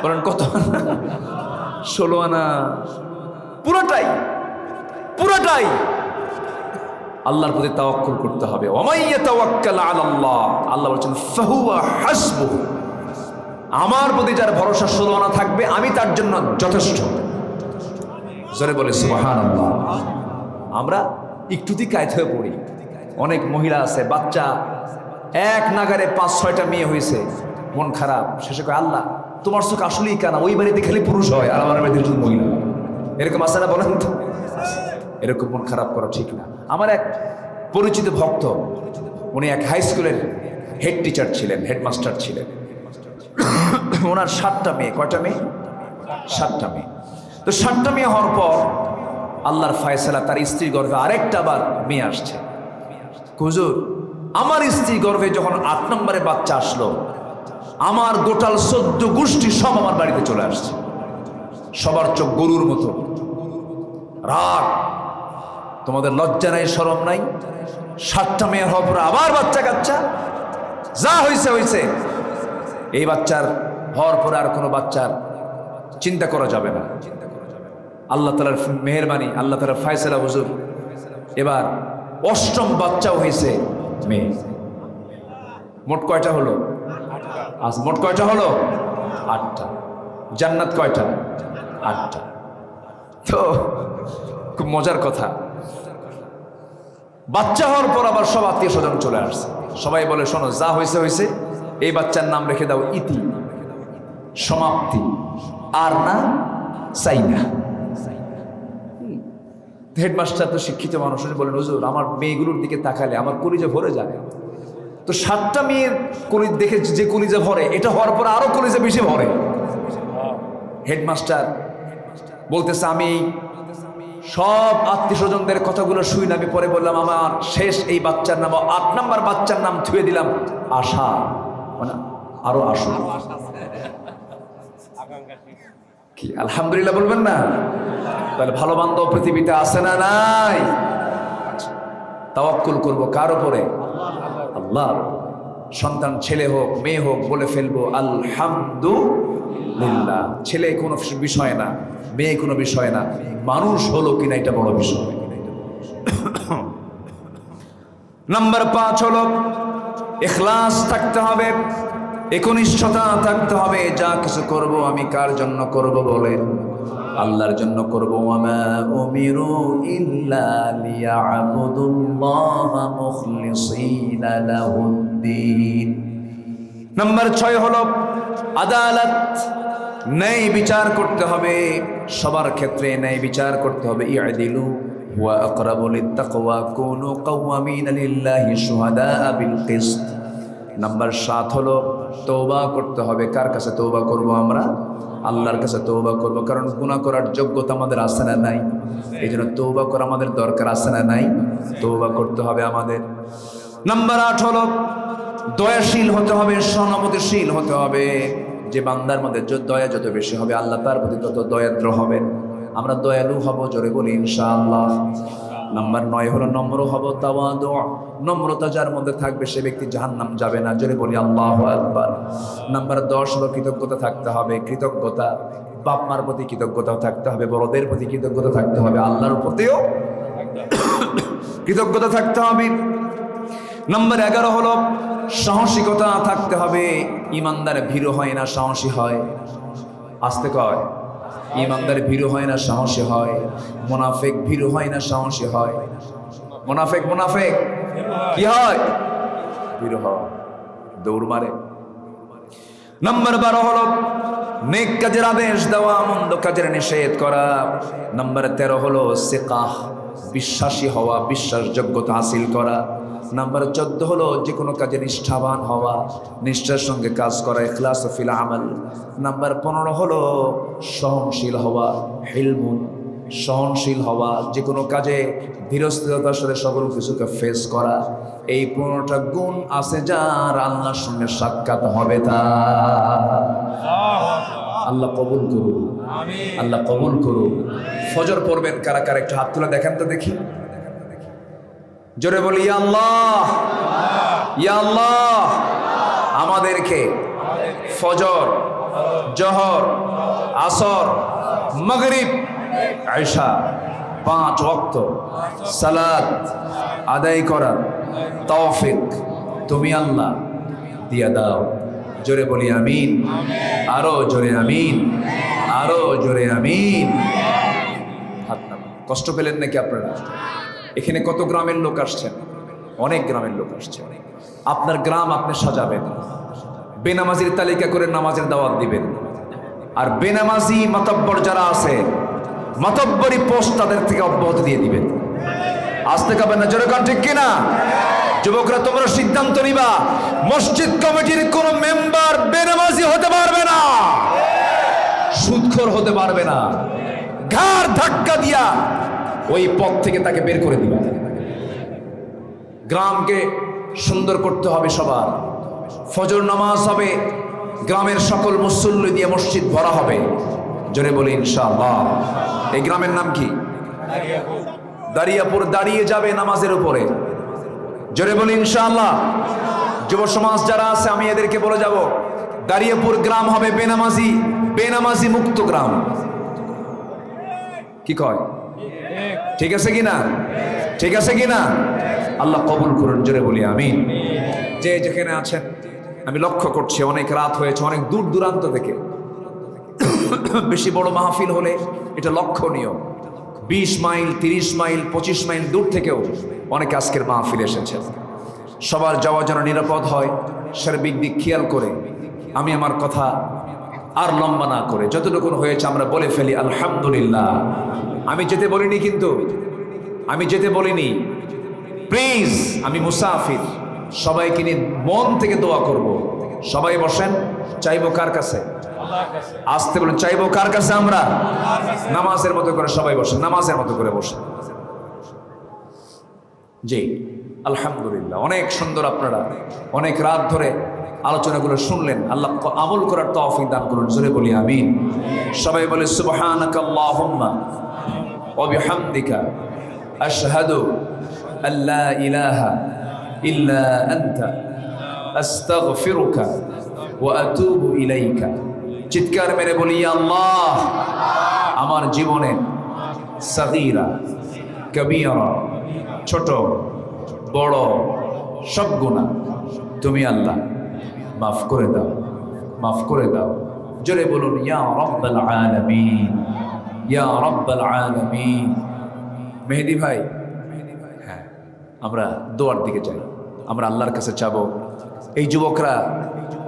Speaker 1: বলেন কত আনা? 16 আনা। পুরোটাই, পুরোটাই আল্লাহর প্রতি তাওয়াক্কুল করতে হবে। ওয়া মান ইয়াতাওয়াক্কাল আলাল্লাহ, আল্লাহ বলেন ফাহুয়া হাসবুহু, আমার প্রতি যার ভরসা 16 আনা থাকবে আমি তার জন্য যথেষ্ট। জোরে বলে সুবহানাল্লাহ। আমরা একটুতেই কায়েত হয়ে পড়ি। অনেক মহিলা আছে, বাচ্চা এক নাগারে 5-6টা মেয়ে হয়েছে, মন খারাপ, শেষে কয় আল্লাহ তোমার চোখ আসলেই কানা, ওই বাড়িতে খালি পুরুষ হয় আর আমার বাড়িতে শুধু মহিলা। এরকম আছে না বলেন তো? এরকম মন খারাপ করা ঠিক না। আমার এক পরিচিত ভক্ত, উনি এক হাই স্কুলের হেড টিচার ছিলেন, হেডমাস্টার ছিলেন। ওনার 7টা মেয়ে। কয়টা মেয়ে? 7টা মেয়ে। তো 7টা মেয়ে হওয়ার পর আল্লাহর ফয়সালা, তার স্ত্রীর গর্ভে আরেকটা আবার মেয়ে আসছে। হুজুর আমার স্ত্রী গর্ভে যখন 8 নম্বরে বাচ্চা আসলো, আমার গোটাল 14 গোষ্ঠী সব আমার বাড়িতে চলে আসছে। সবার চোখ গরুর মতো রাগ। তোমাদের লজ্জা নাই, শরম নাই? 7টা মেয়ে হওয়ার পর আবার বাচ্চা কাচ্চা, যা হয়েছে হয়েছে। এই বাচ্চার হওয়ার পরে আর কোনো বাচ্চার চিন্তা করা যাবে না। আল্লাহ তাআলার মেহেরবানি, আল্লাহ তাআলার ফয়সালা, হুজুর এবার 8ম বাচ্চাও হয়েছে মেয়ে। মোট কয়টা হলো? আজ মোট কয়টা হলো? 8টা। জান্নাত কয়টা? 8টা। তো খুব মজার কথা, বাচ্চা হওয়ার পর আবার সব আত্মীয় স্বজন চলে আসছে। সবাই বলে শোনো, যা হয়েছে হয়েছে, এই বাচ্চার নাম রেখে দাও ইতি, সমাপ্তি, আর না চাই না। হেডমাস্টার তো শিক্ষিত মানুষ, বলেন হুজুর আমার মেয়েগুলোর দিকে তাকালে আমার কলিজা ভরে যায়। তো 7টা মেয়ের দেখে যে কলিজা ভরে, এটা হওয়ার পর আরো কলিজা বেশি ভরে। হেডমাস্টার বলতেছে আমি সব আত্মীয় স্বজনদের কথাগুলো শুই না, আমি পরে বললাম আমার শেষ এই বাচ্চার নাম, 8 নম্বর বাচ্চার নাম থুয়ে দিলাম আশা, মানে আরো আশা। কি আলহামদুলিল্লাহ বলবেন না? তাহলে ভালো বান্ধব পৃথিবীতে আছে না নাই? তাওয়াক্কুল করব কার উপরে? আল্লাহ। সন্তান ছেলে হোক মেয়ে হোক বলে ফেলবো আলহামদুলিল্লাহ। ছেলে কোনো বিষয় না, মেয়ে কোনো বিষয় না, মানুষ হলো কিনা এটা বড় বিষয়। নাম্বার 5 হলো ইখলাস থাকতে হবে, একনিষ্ঠতা থাকতে হবে। যা কিছু করব আমি কার জন্য করব বলেন? আল্লাহর জন্য করব। ওয়ামা উমিরু ইল্লা লিয়াবুদুল্লাহা মুখলিসিনা লাহুদ্দিন। নাম্বার 6 হলো আদালত, ন্যায় বিচার করতে হবে। সবার ক্ষেত্রে ন্যায় বিচার করতে হবে। ইআদিলু ওয়া আকরাবু লিত্তাকওয়া কুনু কাওয়ামিনা লিল্লাহি শুহাদাআ বিল কিসত। নাম্বার 7 হলো তওবা করতে হবে। কার কাছে তওবা করব আমরা? আল্লাহর কাছে তওবা করব। কারণ গুনাহ করার যোগ্যতা আমাদের আছে না নাই? এই জন্য তওবা করা আমাদের দরকার আছে না নাই? তওবা করতে হবে আমাদের। নাম্বার 8 হলো দয়াশীল হতে হবে, সহানুভূতিশীল হতে হবে। যে বান্দার মধ্যে দয়া যত বেশি হবে, আল্লাহ তার প্রতি তত দয়াদ্র হবেন। আমরা দয়ালু হব, জোরে বলি ইনশাআল্লাহ। নাম্বার 9 হলো নম্র হব, তাওয়াদু। নম্রতা যার মধ্যে থাকবে সে ব্যক্তি জাহান্নাম যাবে না, জোরে বলি আল্লাহু আকবার। নাম্বার 10 হলো কৃতজ্ঞতা থাকতে হবে। কৃতজ্ঞতা, বাপ মার প্রতি কৃতজ্ঞতা থাকতে হবে, বড়দের প্রতি কৃতজ্ঞতা থাকতে হবে, আল্লাহর প্রতিও কৃতজ্ঞতা থাকতে হবে। নাম্বার 11 হলো সাহসিকতা থাকতে হবে। ইমানদার ভীরু হয় না, সাহসী হয়। আসতে কয়, ইমানদার ভীরু হয় না, সাহসী হয়। মুনাফিক ভীরু হয় না, সাহসী হয়। মুনাফিক কি হয়? ভীরু হয়, দৌড় মারে। নাম্বার 12 হলো নেক কাজের আদেশ দেওয়া, মন্দ কাজের নিষেধ করা। নাম্বার 13 হলো সিকাহ, বিশ্বাসী হওয়া, বিশ্বাসযোগ্যতা হাসিল করা। নাম্বার 14 হলো যে কোনো কাজে নিষ্ঠাবান হওয়া, নিষ্ঠার সঙ্গে কাজ করা, ইখলাস ফিল আমাল। নাম্বার 15 হলো সহনশীল হওয়া, হিলমুন, সহনশীল হওয়া, যে কোনো কাজে ধীরস্থিরতার সাথে সকল কিছুকে ফেস করা। এই 15টা গুণ আছে যার আল্লাহর সঙ্গে সাক্ষাৎ হবে তার। আল্লাহ কবুল করুন, আল্লাহ কবুল করুন। ফজর পড়বেন কারা কারা একটু হাত তুলে দেখেন তো দেখি। জোরে বলি ইয়া আল্লাহ, ইয়া আল্লাহ। আমাদেরকে ফজর, জোহর, আসর, মাগরিব, ইশা 5 ওয়াক্ত সালাত আদায় করার তৌফিক তুমি আল্লাহ দিয়া দাও। জোরে বলি আমিন, আরো জোরে আমিন, আরো জোরে আমিন। হাত নামান। কষ্ট পেলেন নাকি আপনারা? এখানে কত গ্রামের লোক আসছেন? অনেক গ্রামের লোক আসছেন। আপনার গ্রাম আপনি সাজাবেন, বেনামাজির তালিকা করে নামাজের দাওয়াত দিবেন, আর বেনামাজি মাতব্বর যারা আছে মাতব্বরি পোস্ট তাদের থেকে অব্যাহতি দিয়ে দিবেন। আসতে কাবেন না, জোরে কান ঠিক কিনা? যুবকরা তোমরা সিদ্ধান্ত নিবা, মসজিদ কমিটির কোন মেম্বার বেনামাজি হতে পারবে না, সুদখোর হতে পারবে না। ঘাড় ধাক্কা দিয়া ওই পথ থেকে তাকে বের করে দিবা। গ্রামকে সুন্দর করতে হবে সবার। ফজর নামাজ হবে, গ্রামের সকল মুসল্লি দিয়ে মসজিদ ভরা হবে। জোরে বলি ইনশাআল্লাহ। এই গ্রামের নাম কি? দাঁড়িয়াপুর। দাঁড়িয়ে যাবে নামাজের উপরে। জোরে বলি ইনশাআল্লাহ। যুব সমাজ যারা আছে আমি এদেরকে বলে যাব, দাঁড়িয়াপুর গ্রাম হবে বেনামাজি মুক্ত গ্রাম। কি কয়? ঠিক আছে কিনা? ঠিক আছে কিনা? আল্লাহ কবুল করুন, জোরে বলি আমিন। যে যেখানে আছেন আমি লক্ষ্য করছি অনেক রাত হয়েছে, অনেক দূর দূরান্ত থেকে। বেশি বড় মাহফিল হলে এটা লক্ষণীয়। 20 মাইল, 30 মাইল, 25 মাইল দূর থেকেও অনেকে আজকের মাহফিল এসেছেন। সবার যাওয়া যেন নিরাপদ হয়, সার্বিক দিক খেয়াল করে আমি আমার কথা আর লম্বা না করে যতটুকু হয়েছে আমরা বলে ফেলি আলহামদুলিল্লাহ। আমি যেতে বলিনি, কিন্তু আমি যেতে বলিনি। প্লিজ, আমি মুসাফির, সবাইকে নিয়ে মন থেকে দোয়া করব। সবাই বসেন। চাইবো কার কাছে? আসতে বলেন, চাইবো কার কাছে? আমরা নামাজের মতো করে সবাই বসেন, নামাজের মতো করে বসেন। জি আলহামদুলিল্লাহ, অনেক সুন্দর। আপনারা অনেক রাত ধরে আলোচনাগুলো শুনলেন। আল্লাহ আমল করার তৌফিক দান করুন, জোরে বলি আমিন। সবাই বলে সুবহানাকা আল্লাহুম্মা ওয়া বিহামদিকা আশহাদু আল্লা ইলাহা ইল্লা আনতা আস্তাগফিরুকা ওয়া আতুবু ইলাইকা। চিৎকার মেরে বলি, আল্লাহ আমার জীবনে সাগীরা কবীরা, ছোট বড় সব গুনাহ তুমি আল্লাহ মাফ করে দাও, মাফ করে দাও। জোরে বলুন, ইয়া রাব্বাল আলামিন, ইয়া রাব্বাল আলামিন। মেহেদী ভাই, হ্যাঁ আমরা দোয়ার দিকে যাই, আমরা আল্লাহর কাছে চাবো। এই যুবকরা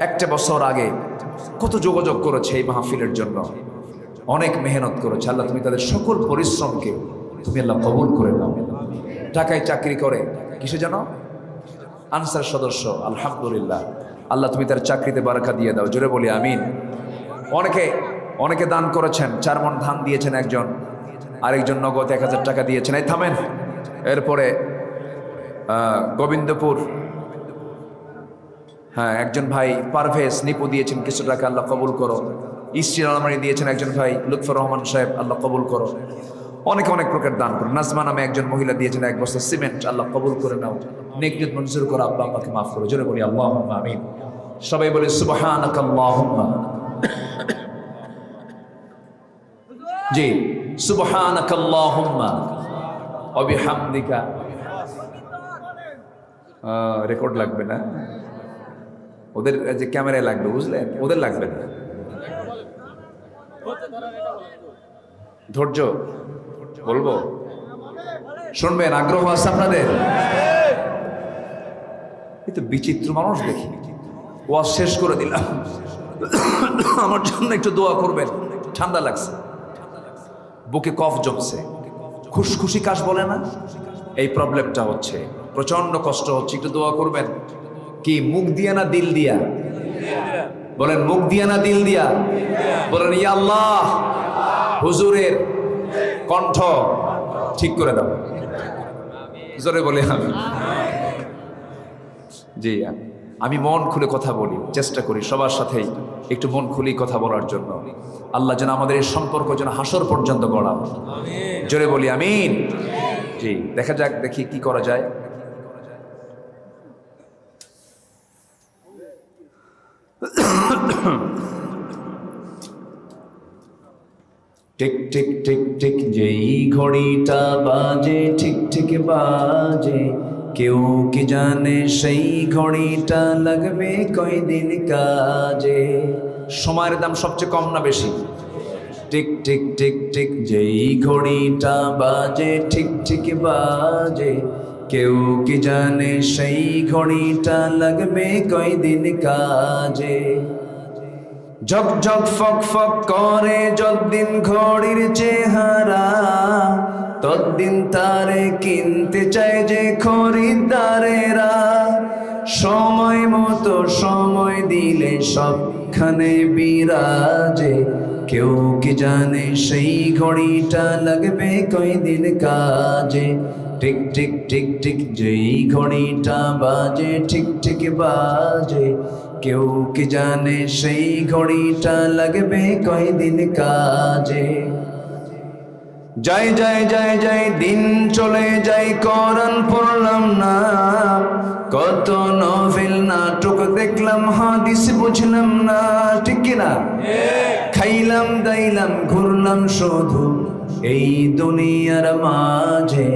Speaker 1: একটা বছর আগে কত যোগাযোগ করেছে এই মাহফিলের জন্য, অনেক মেহনত করেছে। আল্লাহ তুমি তাদের সকল পরিশ্রমকে তুমি আল্লাহ কবুল করে নাও। ঢাকায় চাকরি করে, কিসে জানো? আনসার সদস্য। আলহামদুলিল্লাহ, আল্লাহ তুমি তার চাকরিতে বারাকা দিয়ে দাও, জোরে বলি আমিন। অনেকে দান করেছেন, 4 মণ ধান দিয়েছেন একজন, আরেকজন নগদ 1000 টাকা দিয়েছেন। এই থামেন। এরপরে গোবিন্দপুর, হ্যাঁ একজন ভাই পারভেজ নিপু দিয়েছেন কিছু টাকা, আল্লাহ কবুল করো। ইস্টির আলমারি দিয়েছেন একজন ভাই লুৎফর রহমান সাহেব, আল্লাহ কবুল করো। অনেক প্রকার দান করো। নাজমা নামে একজন মহিলা দিয়েছেন 1 বস্তা সিমেন্ট, আল্লাহ কবুল করে নাও। নেকনিয়ত মঞ্জুর করো, আব্বা আম্মাকে মাফ করো, জোরে বলি আল্লাহুম্মা আমিন। সবাই বলি সুবহানাকা আল্লাহুম্মা। জি, সুবহানাকা আল্লাহুম্মা ওয়া বিহামদিকা। রেকর্ড লাগবে না, ওদের যে ক্যামেরায় লাগবে, বুঝলেন? ওদের লাগবে না। ধৈর্য বলবো, শুনবেন? আগ্রহ আছে আপনাদের? এই তো বিচিত্র মানুষ দেখি। ওয়াজ শেষ করে দিলাম, আমার জন্য একটু দোয়া করবেন। ঠান্ডা লাগছে, বুকে কফ জমছে, খুশখুশি কাশ বলে না, এই প্রবলেমটা হচ্ছে, প্রচন্ড কষ্ট হচ্ছে। একটু দোয়া করবেন। কি মুখ দিয়া না দিল দিয়া? বলেন মুখ দিয়া না দিল দিয়া? বলেন ইয়া আল্লাহ হুজুরের কণ্ঠ ঠিক করে দাও, জোরে বলে আমি। জি, আমি মন খুলে কথা বলি, চেষ্টা করি সবার সাথেই একটু মন খুলি কথা বলার জন্য। আল্লাহ যেন আমাদের এই সম্পর্ক যেন হাসর পর্যন্ত গড়ান, জোরে বলি আমিন। জি, দেখা যাক, দেখি কি করা যায়। টিক টিক টিক টিক যেই ঘড়িটা বাজে ঠিক ঠিক বাজে, কেউ কি জানে সেই ঘড়িটা লাগবে কয়দিন কাজে। সময়ের দাম সবচেয়ে কম না বেশি? টিক টিক টিক টিক যেই ঘড়িটা বাজে ঠিক ঠিক বাজে, কেউ কি জানে সেই ঘড়িটা লাগবে কয়দিন কাজে। ঝক ঝক ফক ফক করে যতদিন ঘড়ির চেহারা, ততদিন তারে কিনতে চায় যে খরিদ্দারেরা। সময় মতো সময় দিলে সবখানে বিরাজে, কেউ কি জানে সেই ঘড়িটা লাগবে কয়দিন কাজে। টিক টিক টিক টিক যেই ঘড়িটা বাজে ঠিক ঠিক বাজে, কেউ কি জানে সেই ঘড়িটা লাগবে কয়দিন কাজে। যাই যাই যাই যাই দিন চলে যাই, কোরআন পড়লাম না, কত নভেল নাটক দেখলাম, হাদিস বুঝলাম না, ঠিক কিনা? খাইলাম দাইলাম ঘুরলাম শুধু এই দুনিয়ার মাঝে,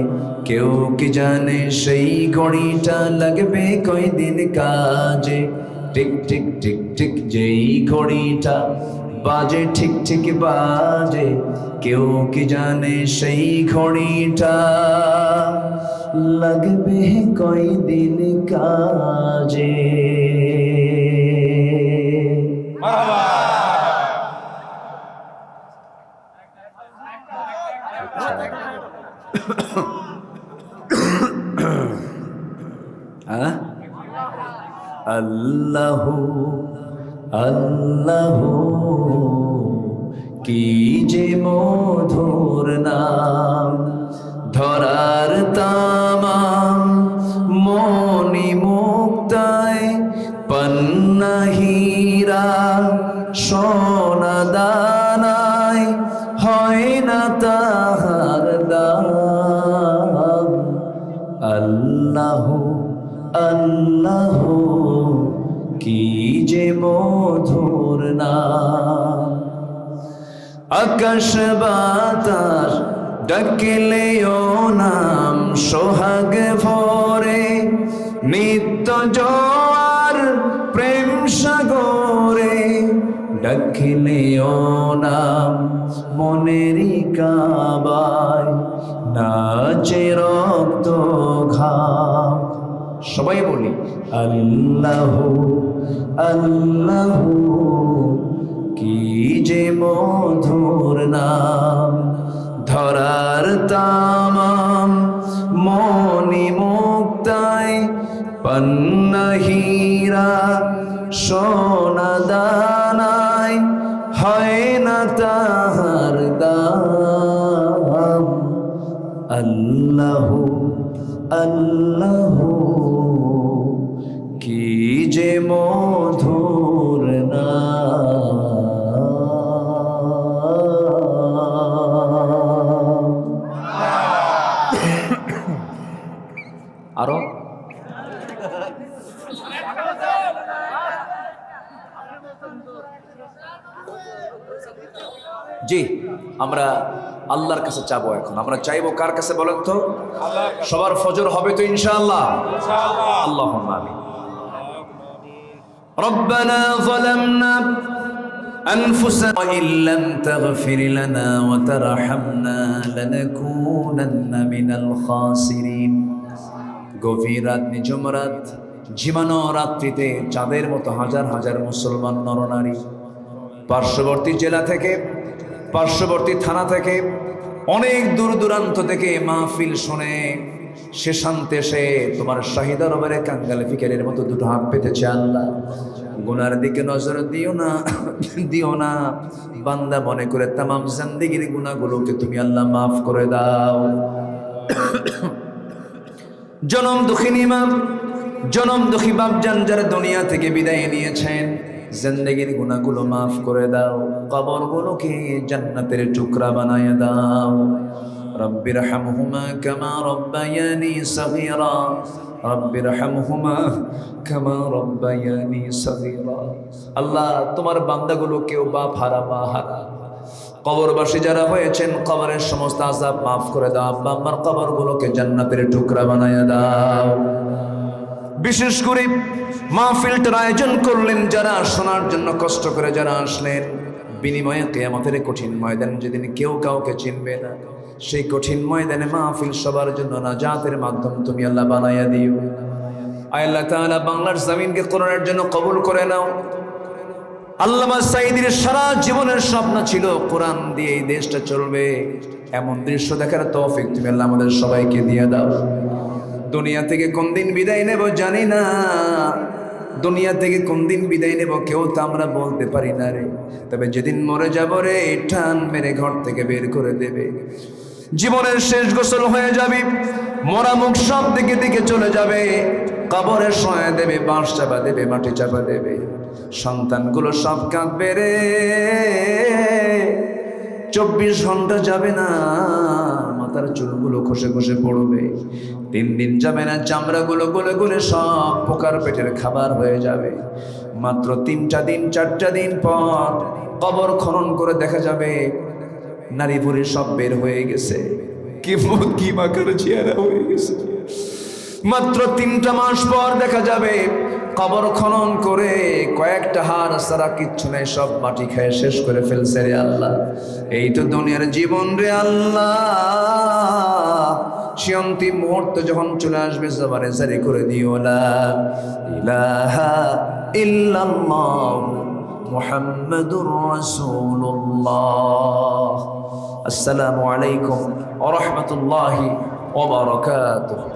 Speaker 1: কেউ কি জানে সেই ঘড়িটা লাগবে কয়দিন কাজে। টিক টিক টিক টিক যেই ঘড়িটা বাজে ঠিক ঠিক বাজে, কেউ কি জানে সেই ঘড়িটা লাগবে কয়দিন কাজে। আল্লাহু আল্লাহু কি যে মধুর নাম, ধরার তামাম মনি মুক্তায় পন্না হীরা সোনা দানায় হয় না তাহার দাম। আল্লাহু আল্লাহু কি যে মধুর নাম। আকাশ বাতাস ডাকলেও নাম সোহাগ ভরে, নিত্য জোয়ার প্রেম সাগরে ডাকলেও নাম মনেরই কাবায় নাচে রক্ত ঘাম। সবাই বলি আল্লাহু আল্লাহু কি যে মধুর নাম, ধরার তামাম মনি মুক্তায় পন্না হীরা সোনা দানায় হয় না তাহার দাম। আল্লাহু আল্লাহু কি যে মধুর নাম। আরো জি, আমরা আল্লাহর কাছে চাবো। এখন আমরা চাইবো কার কাছে বলেন তো? সবার ফজর হবে তো ইনশাআল্লাহ? আল্লাহুম্মা আমিন। রব্বানা যালামনা আনফুসানা ওয়া ইল্লাম তাগফির লানা ওয়া তারহামনা লানাকুনান্না মিনাল খাসিরিন। গভীর রাত, নিঝুম রাত, ঝিমানো রাত্রিতে চাঁদের মতো হাজার হাজার মুসলমান নরনারী পার্শ্ববর্তী জেলা থেকে, পার্শ্ববর্তী থানা থেকে, অনেক দূর দূরান্ত থেকে মাহফিল শুনে শেষান্তে এসে তোমার শাহী দরবারে কাঙ্গালে ফিকারের মতো দুটো হাত পেতেছে। আল্লাহ, গুনার দিকে নজর দিও না, দিও না। বান্দা মনে করে তামাম জিন্দেগীর গুনাহগুলোকে তুমি আল্লাহ মাফ করে দাও। জনম দুঃখিনী মা, জনম দুঃখী বাপজান যারা দুনিয়া থেকে বিদায় নিয়েছেন, জিন্দেগীর গুনাহগুলো মাফ করে দাও, কবরগুলোকে জান্নাতের টুকরা বানায় দাও। রব্বিরহামহুমা কামা রব্বায়ানি সগীরা, রব্বিরহামহুমা কামা রব্বায়ানি সগীরা। আল্লাহ, তোমার বান্দাগুলো কেউ বাপ হারা, মা হারা, কবরবাসী যারা হয়েছেন কবরের সমস্ত আযাব মাফ করে দাও। আব্বা আম্মার কবরগুলোকে জান্নাতের টুকরা বানায়া দাও। বিশেষ করে মাহফিলটার আয়োজন করলেন যারা, শোনার জন্য কষ্ট করে যারা আসলেন, বিনিময়ে কিয়ামতের কঠিন ময়দান যেদিন কেউ কাউকে চিনবে না, সেই কঠিন ময়দানে মাহফিল সবার জন্য নাজাতের মাধ্যম তুমি আল্লাহ বানায়া দিও। আল্লাহ তাআলা বাংলার জমিনকে কোরআনের জন্য কবুল করে নাও। আল্লামা সাঈদীর সারা জীবনের স্বপ্ন ছিল কোরআন দিয়ে এই দেশটা চলবে, এমন দৃশ্য দেখার তৌফিক তুমি আল্লাহ আমাদের সবাইকে দিয়ে দাও। দুনিয়া থেকে কোন দিন বিদায় নেব জানি না, দুনিয়া থেকে কোন দিন বিদায় নেব কেউ তো আমরা বলতে পারি না রে, তবে যেদিন মরে যাব রে ঠান মেরে ঘর থেকে বের করে দেবে। জীবনের শেষ গোসল হয়ে যাবে, মরা মুখ সব দিকে দিকে চলে যাবে, কবরে শোয়া দেবে, বাঁশ চাপা দেবে, মাটি চাপা দেবে, সন্তানগুলো সব কাঁদবে রে। 24 ঘন্টা যাবে না, মাথার চুলগুলো খসে খসে পড়বে। 3 দিন যাবে না, চামড়াগুলো গলে গলে সব পোকার পেটের খাবার হয়ে যাবে। মাত্র 3টা দিন 4টা দিন পর কবর খনন করে দেখা যাবে নারী ভুঁড়ি সব বের হয়ে গেছে, কি মুখ কি মাকার চেহারা হয়ে গেছে। মাত্র 3টা মাস পর দেখা যাবে কবর খনন করে কয়েকটা হাড় সারা কিচ্ছু নেই, সব মাটি খেয়ে শেষ করে ফেলছে রে আল্লাহ। এই তো দুনিয়ার জীবন রে আল্লাহ। সে অন্তিম মুহূর্ত যখন চলে আসবে জবানে জারি করে দিও লা ইলাহা ইল্লাল্লাহ মুহাম্মাদুর রাসূলুল্লাহ। আসসালামু আলাইকুম ওয়া রাহমাতুল্লাহি ওয়া বারাকাতুহু।